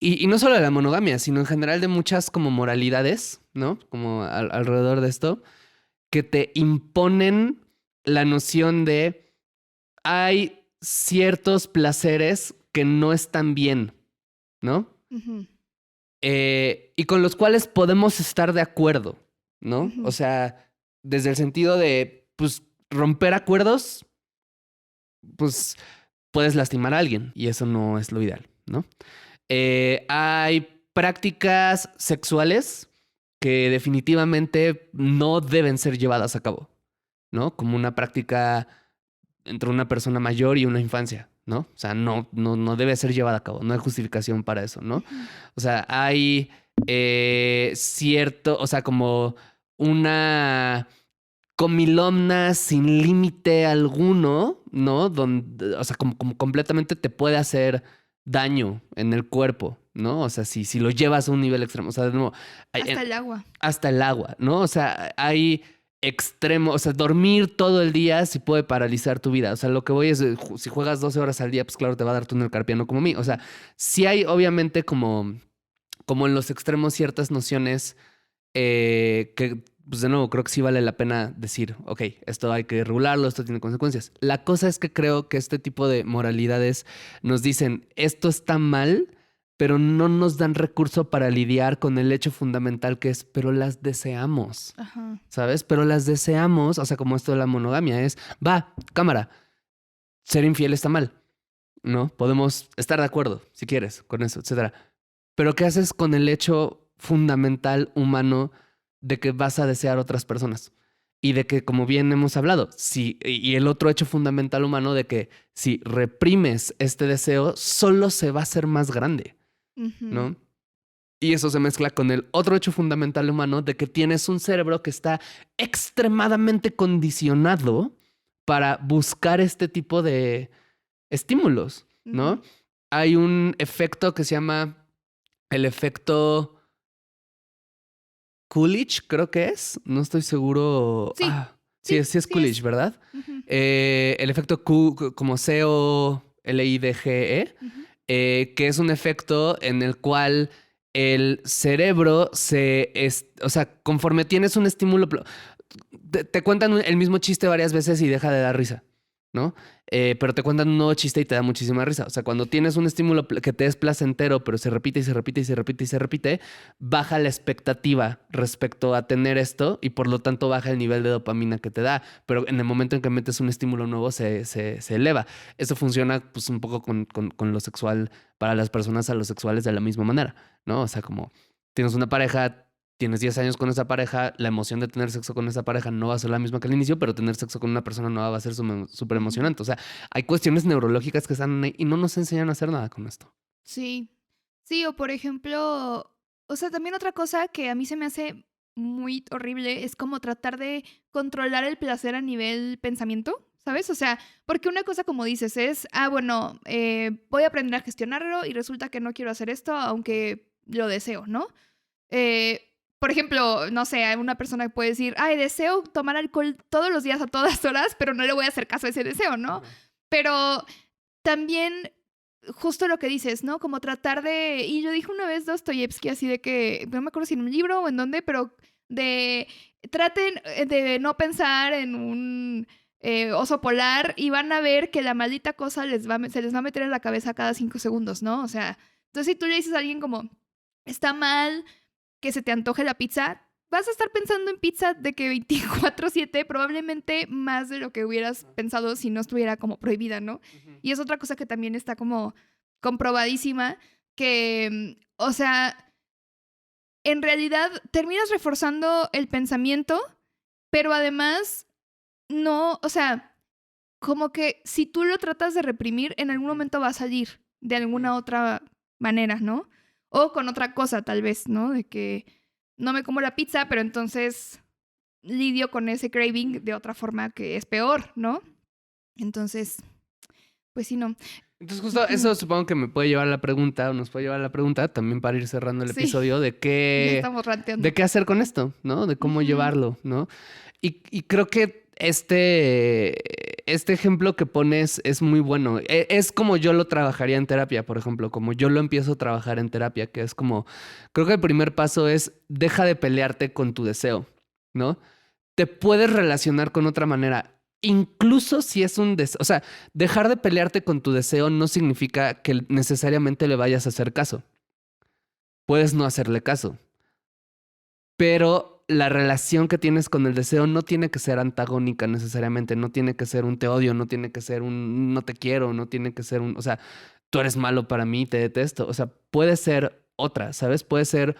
y no solo de la monogamia, sino en general de muchas como moralidades, ¿no? Como alrededor de esto, que te imponen la noción de hay ciertos placeres que no están bien, ¿no? Ujú, Y con los cuales podemos estar de acuerdo, ¿no? ujú. O sea, desde el sentido de, pues, romper acuerdos, pues puedes lastimar a alguien y eso no es lo ideal, ¿no? Hay prácticas sexuales que definitivamente no deben ser llevadas a cabo, ¿no? Como una práctica entre una persona mayor y una infancia, ¿no? O sea, no debe ser llevada a cabo, no hay justificación para eso, ¿no? O sea, hay cierto, o sea, como una comilomna sin límite alguno, ¿no? Donde, o sea, como completamente te puede hacer daño en el cuerpo, ¿no? O sea, si lo llevas a un nivel extremo, o sea, de nuevo, Hasta el agua. hasta el agua, ¿no? O sea, hay extremos, o sea, dormir todo el día sí puede paralizar tu vida. O sea, lo que voy es, si juegas 12 horas al día, pues claro, te va a dar túnel carpiano como a mí. O sea, sí hay obviamente como en los extremos ciertas nociones que, pues de nuevo, creo que sí vale la pena decir, ok, esto hay que regularlo, esto tiene consecuencias. La cosa es que creo que este tipo de moralidades nos dicen, esto está mal, pero no nos dan recurso para lidiar con el hecho fundamental que es, pero las deseamos, Ajá. ¿sabes? Pero las deseamos, o sea, como esto de la monogamia es, va, cámara, ser infiel está mal, ¿no? Podemos estar de acuerdo, si quieres, con eso, etcétera. Pero ¿qué haces con el hecho fundamental humano de que vas a desear otras personas? Y de que, como bien hemos hablado, y el otro hecho fundamental humano de que si reprimes este deseo, solo se va a hacer más grande, ¿no? Y eso se mezcla con el otro hecho fundamental humano de que tienes un cerebro que está extremadamente condicionado para buscar este tipo de estímulos, ¿no? Hay un efecto que se llama el efecto Coolidge, creo que es. No estoy seguro. Sí. Sí, sí es Coolidge, ¿verdad? El efecto Q, como COLIDGE, que es un efecto en el cual el cerebro o sea, conforme tienes un estímulo, te cuentan el mismo chiste varias veces y deja de dar risa, ¿no? Pero te cuentan un nuevo chiste y te da muchísima risa. O sea, cuando tienes un estímulo que te es placentero, pero se repite y se repite y se repite y se repite, baja la expectativa respecto a tener esto y por lo tanto baja el nivel de dopamina que te da. Pero en el momento en que metes un estímulo nuevo se eleva. Eso funciona pues un poco con lo sexual para las personas alosexuales de la misma manera, ¿no? O sea, como tienes una pareja, tienes 10 años con esa pareja, la emoción de tener sexo con esa pareja no va a ser la misma que al inicio, pero tener sexo con una persona nueva va a ser súper emocionante. O sea, hay cuestiones neurológicas que están ahí y no nos enseñan a hacer nada con esto. Sí. Sí, o por ejemplo, o sea, también otra cosa que a mí se me hace muy horrible es como tratar de controlar el placer a nivel pensamiento, ¿sabes? O sea, porque una cosa como dices es, bueno, voy a aprender a gestionarlo y resulta que no quiero hacer esto, aunque lo deseo, ¿no? Por ejemplo, no sé, una persona puede decir, deseo tomar alcohol todos los días a todas horas, pero no le voy a hacer caso a ese deseo, ¿no? Pero también, justo lo que dices, ¿no? Como tratar de... Y yo dije una vez Dostoyevsky así de que, no me acuerdo si en un libro o en dónde, pero traten de no pensar en un oso polar y van a ver que la maldita cosa se les va a meter en la cabeza cada 5 segundos, ¿no? O sea, entonces si tú le dices a alguien como, está mal que se te antoje la pizza, vas a estar pensando en pizza de que 24/7, probablemente más de lo que hubieras pensado si no estuviera como prohibida, ¿no? Y es otra cosa que también está como comprobadísima, que, o sea, en realidad terminas reforzando el pensamiento, pero además no, o sea, como que si tú lo tratas de reprimir, en algún momento va a salir de alguna otra manera, ¿no? O con otra cosa, tal vez, ¿no? De que no me como la pizza, pero entonces lidio con ese craving de otra forma que es peor, ¿no? Entonces, pues sí, no. Entonces justo eso supongo que me puede llevar a la pregunta, o nos puede llevar a la pregunta, también para ir cerrando el episodio, de Ya qué, estamos ranteando. de qué hacer con esto, ¿no? De cómo llevarlo, ¿no? Y creo que este ejemplo que pones es muy bueno. Es como yo lo trabajaría en terapia, por ejemplo, como yo lo empiezo a trabajar en terapia, que es como, creo que el primer paso es deja de pelearte con tu deseo, ¿no? Te puedes relacionar con otra manera. Incluso si es un deseo, o sea, dejar de pelearte con tu deseo no significa que necesariamente le vayas a hacer caso. Puedes no hacerle caso. Pero la relación que tienes con el deseo no tiene que ser antagónica necesariamente, no tiene que ser un te odio, no tiene que ser un no te quiero, no tiene que ser un, o sea, tú eres malo para mí, te detesto. O sea, puede ser otra, ¿sabes? Puede ser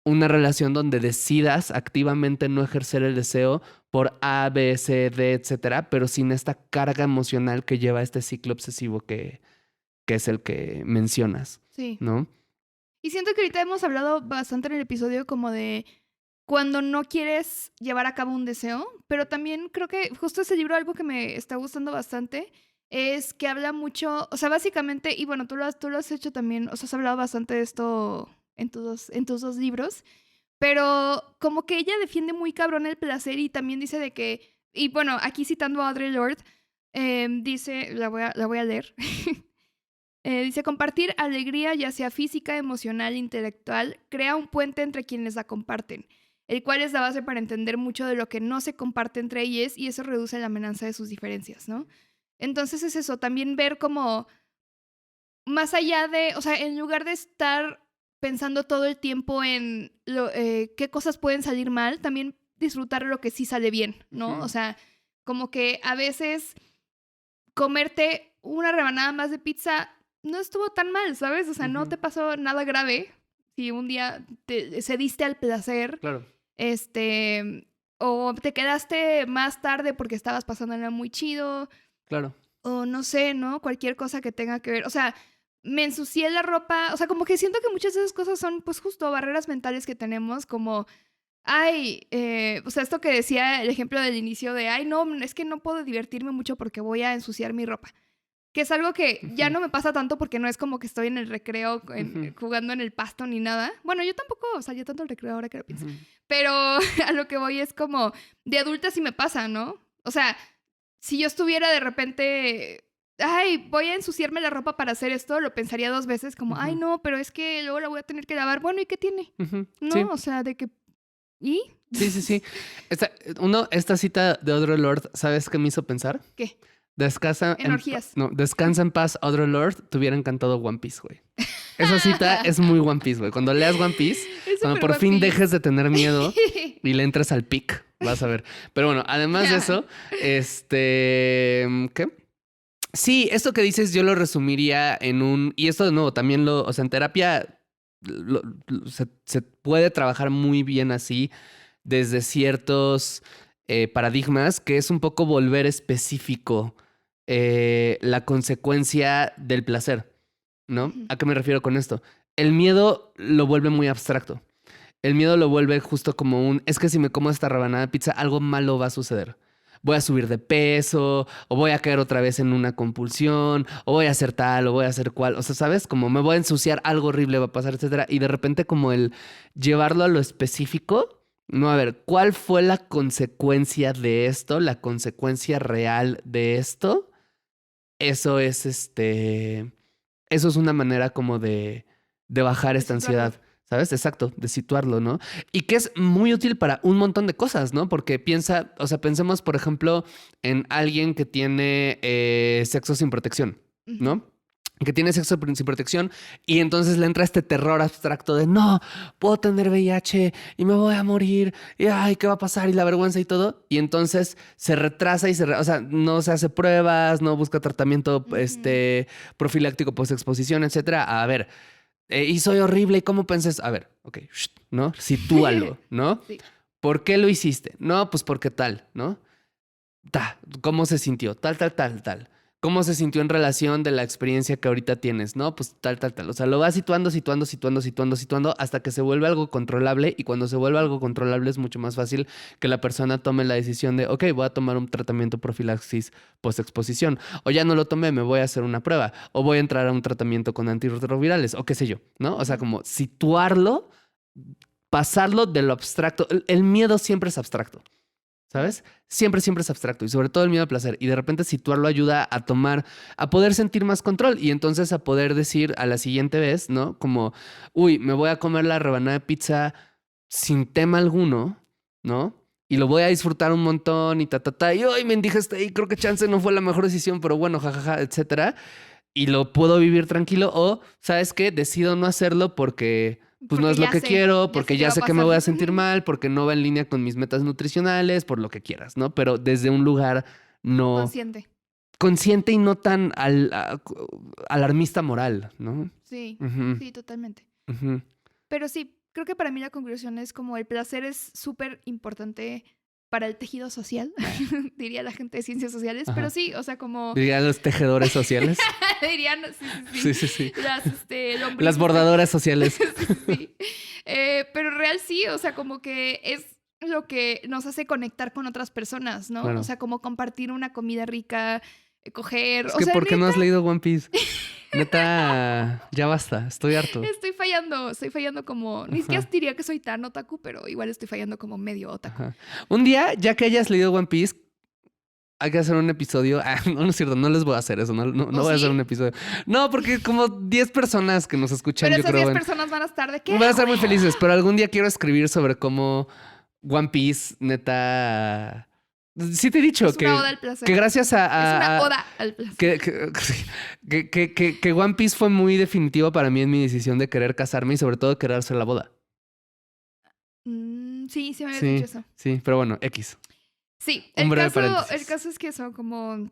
una relación donde decidas activamente no ejercer el deseo por A, B, C, D, etcétera, pero sin esta carga emocional que lleva este ciclo obsesivo que es el que mencionas, Sí. ¿no? Y siento que ahorita hemos hablado bastante en el episodio como de cuando no quieres llevar a cabo un deseo, pero también creo que justo ese libro, algo que me está gustando bastante, es que habla mucho, o sea, básicamente, y bueno, tú lo has hecho también, o sea, has hablado bastante de esto en tus dos libros, pero como que ella defiende muy cabrón el placer y también dice de que, y bueno, aquí citando a Audre Lorde, dice, la voy a leer. Dice, compartir alegría, ya sea física, emocional, intelectual, crea un puente entre quienes la comparten, el cual es la base para entender mucho de lo que no se comparte entre ellas y eso reduce la amenaza de sus diferencias, ¿no? Entonces es eso, también ver como más allá de, o sea, en lugar de estar pensando todo el tiempo en qué cosas pueden salir mal, también disfrutar lo que sí sale bien, ¿no? O sea, como que a veces comerte una rebanada más de pizza no estuvo tan mal, ¿sabes? O sea, no te pasó nada grave si un día te cediste al placer. Claro. O te quedaste más tarde porque estabas pasándola muy chido. Claro. O no sé, ¿no? Cualquier cosa que tenga que ver. O sea, me ensucié la ropa. O sea, como que siento que muchas de esas cosas son, pues, justo barreras mentales que tenemos, como, ay, o sea, esto que decía el ejemplo del inicio de, ay, no, es que no puedo divertirme mucho porque voy a ensuciar mi ropa. Que es algo que ya no me pasa tanto porque no es como que estoy en el recreo jugando en el pasto ni nada. Bueno, yo tampoco salía tanto al recreo ahora que lo pienso. Pero a lo que voy es como, de adulta sí me pasa, ¿no? O sea, si yo estuviera de repente, ay, voy a ensuciarme la ropa para hacer esto, lo pensaría dos veces como, ay, no, pero es que luego la voy a tener que lavar. Bueno, ¿y qué tiene? ¿No? Sí. O sea, de que... ¿Y? Sí. Esta cita de Audre Lorde, ¿sabes qué me hizo pensar? ¿Qué? Descansa Energías. Descansa en paz, Audre Lorde. Te hubiera encantado One Piece, güey. Esa cita es muy One Piece, güey. Cuando leas One Piece, cuando por fin dejes de tener miedo y le entres al pic, vas a ver. Pero bueno, además de eso, ¿qué? Sí, esto que dices yo lo resumiría en un... Y esto de nuevo, también o sea, en terapia se puede trabajar muy bien así desde ciertos paradigmas, que es un poco volver específico la consecuencia del placer, ¿no? ¿A qué me refiero con esto? El miedo lo vuelve muy abstracto. El miedo lo vuelve justo como es que si me como esta rebanada de pizza, algo malo va a suceder. Voy a subir de peso, o voy a caer otra vez en una compulsión, o voy a hacer tal, o voy a hacer cual. O sea, ¿sabes? Como me voy a ensuciar, algo horrible va a pasar, etcétera. Y de repente como el llevarlo a lo específico, no, a ver, ¿cuál fue la consecuencia de esto? La consecuencia real de esto. Eso es Eso es una manera como de bajar esta ansiedad. ¿Sabes? Exacto, de situarlo, ¿no? Y que es muy útil para un montón de cosas, ¿no? Porque pensemos, por ejemplo, en alguien que tiene sexo sin protección, ¿no? Que tiene sexo sin protección y entonces le entra este terror abstracto de no, puedo tener VIH y me voy a morir y ay, ¿qué va a pasar? Y la vergüenza y todo. Y entonces se retrasa o sea, no se hace pruebas, no busca tratamiento profiláctico post-exposición, etcétera. A ver, y soy horrible, ¿y cómo pensás? A ver, ok, ¿no? Sitúalo, ¿no? Sí. ¿Por qué lo hiciste? No, pues porque tal, ¿no? ¿Cómo se sintió? Tal. ¿Cómo se sintió en relación de la experiencia que ahorita tienes? No, pues tal. O sea, lo vas situando hasta que se vuelve algo controlable y cuando se vuelve algo controlable es mucho más fácil que la persona tome la decisión de, ok, voy a tomar un tratamiento profilaxis post-exposición o ya no lo tomé, me voy a hacer una prueba o voy a entrar a un tratamiento con antirretrovirales o qué sé yo, ¿no? O sea, como situarlo, pasarlo de lo abstracto. El miedo siempre es abstracto. ¿Sabes? Siempre es abstracto y sobre todo el miedo al placer. Y de repente situarlo ayuda a poder sentir más control y entonces a poder decir a la siguiente vez, ¿no? Como, uy, me voy a comer la rebanada de pizza sin tema alguno, ¿no? Y lo voy a disfrutar un montón y y hoy me indigesté y creo que chance no fue la mejor decisión, pero bueno, jajaja, etcétera. Y lo puedo vivir tranquilo o, ¿sabes qué? Decido no hacerlo porque pues no es lo que quiero, porque ya sé que me voy a sentir Ujú. mal, porque no va en línea con mis metas nutricionales, por lo que quieras, ¿no? Pero desde un lugar no Consciente. consciente y no tan alarmista moral, ¿no? Sí, Ujú, sí, totalmente. ujú. Pero sí, creo que para mí la conclusión es como el placer es súper importante para el tejido social, diría la gente de ciencias sociales, pero Ajá. sí, o sea, como Dirían los tejedores sociales. dirían, sí, Sí, sí, sí, sí, sí. las Las lombrices bordadoras sociales. sí, sí, sí. Pero real sí, o sea, como que es lo que nos hace conectar con otras personas, ¿no? O Claro. sea, como compartir una comida rica, coger, Es o que sea, ¿por qué no neta, has leído One Piece? Neta, ya basta, estoy harto. estoy fallando como, ni siquiera Ajá, diría que soy tan otaku, pero igual estoy fallando como medio otaku. ajá. Un día, ya que hayas leído One Piece, hay que hacer un episodio. Ah, no, no es cierto, no les voy a hacer eso, no ¿O voy a hacer un sí? episodio. No, porque como 10 personas que nos escuchan, Pero yo esas creo, 10 personas van a estar de qué, van a estar muy güey. felices, pero algún día quiero escribir sobre cómo One Piece, neta. Sí te he dicho Es una oda al que placer. gracias Es una oda al placer. que One Piece fue muy definitivo para mí en mi decisión de querer casarme y sobre todo querer hacer la boda. Sí, sí me habías dicho Sí, eso. sí, pero bueno, X. Sí, Un breve el paréntesis. caso es que eso, como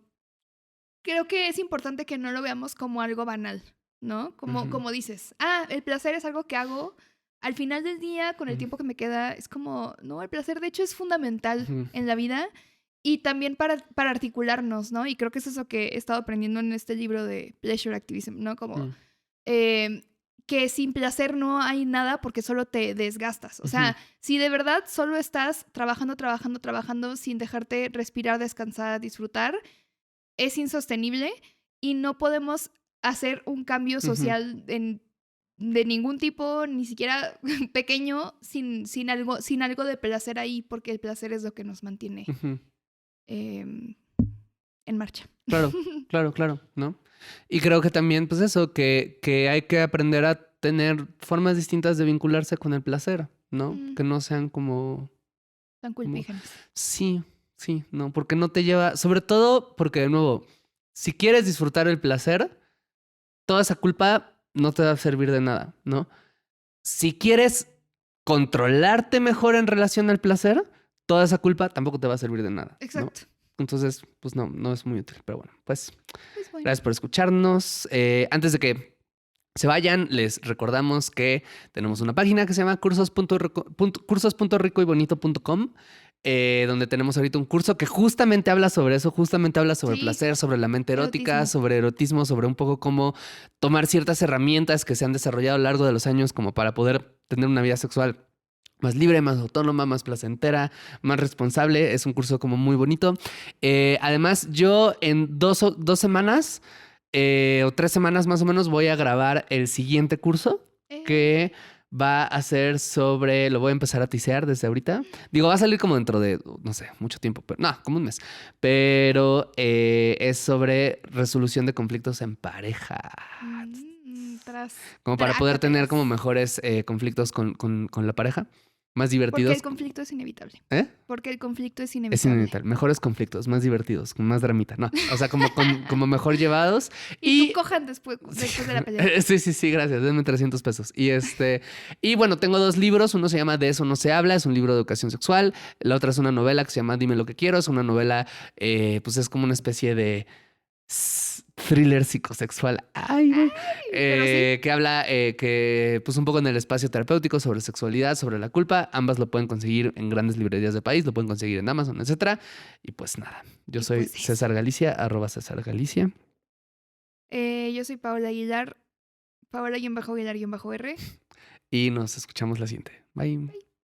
creo que es importante que no lo veamos como algo banal, ¿no? Ujú, Como dices, el placer es algo que hago al final del día, con el ujú, tiempo que me queda, es como, no, el placer de hecho es fundamental ujú, en la vida y también para articularnos, ¿no? Y creo que es eso que he estado aprendiendo en este libro de Pleasure Activism, ¿no? Como ujú, eh, que sin placer no hay nada porque solo te desgastas. O ujú, sea, si de verdad solo estás trabajando, trabajando, trabajando sin dejarte respirar, descansar, disfrutar, es insostenible y no podemos hacer un cambio ujú, social de ningún tipo, ni siquiera pequeño, sin algo de placer ahí, porque el placer es lo que nos mantiene ujú. em, en marcha. Claro, claro, claro, ¿no? Y creo que también, pues eso, que hay que aprender a tener formas distintas de vincularse con el placer, ¿no? Mm, Que no sean tan como, culpígenes. sí, sí, no, porque no te lleva, sobre todo porque de nuevo, si quieres disfrutar el placer, toda esa culpa no te va a servir de nada, ¿no? Si quieres controlarte mejor en relación al placer, toda esa culpa tampoco te va a servir de nada, ¿no? Exacto. Entonces, pues no es muy útil, pero bueno, pues Pues bueno. gracias por escucharnos. Antes de que se vayan, les recordamos que tenemos una página que se llama cursos.ricoybonito.com, donde tenemos ahorita un curso que justamente habla sobre eso, justamente habla sobre Sí, placer, sobre la mente erótica, erotismo. sobre erotismo, sobre un poco cómo tomar ciertas herramientas que se han desarrollado a lo largo de los años como para poder tener una vida sexual más libre, más autónoma, más placentera, más responsable. Es un curso como muy bonito. Además, yo en dos semanas o 3 semanas más o menos voy a grabar el siguiente curso Eh, que va a ser sobre, lo voy a empezar a tisear desde ahorita. Digo, va a salir como dentro de, no sé, mucho tiempo, pero no, como un mes. Pero es sobre resolución de conflictos en pareja. Como para poder tener como Trácatelas. mejores conflictos con la pareja, más Porque el divertidos. conflicto es inevitable. ¿Eh? Porque el conflicto es Es inevitable. inevitable. Mejores conflictos, más divertidos, con más dramita. No, o sea, como mejor llevados. Y tú Y cojan después de la pelea. sí, sí, sí, gracias. Denme 300 pesos. Y bueno, tengo 2 libros. Uno se llama De eso no se habla, es un libro de educación sexual. La otra es una novela que se llama Dime lo que quiero. Es una novela, pues es como una especie de thriller psicosexual. Ay, güey. Pero sí, Que habla que, pues un poco en el espacio terapéutico sobre sexualidad, sobre la culpa. Ambas lo pueden conseguir en grandes librerías del país, lo pueden conseguir en Amazon, etcétera. Y pues nada, yo y soy pues eso. César Galicia, @César Galicia. Yo soy Paola Aguilar, Paola-Aguilar-R. Y nos escuchamos la siguiente. Bye.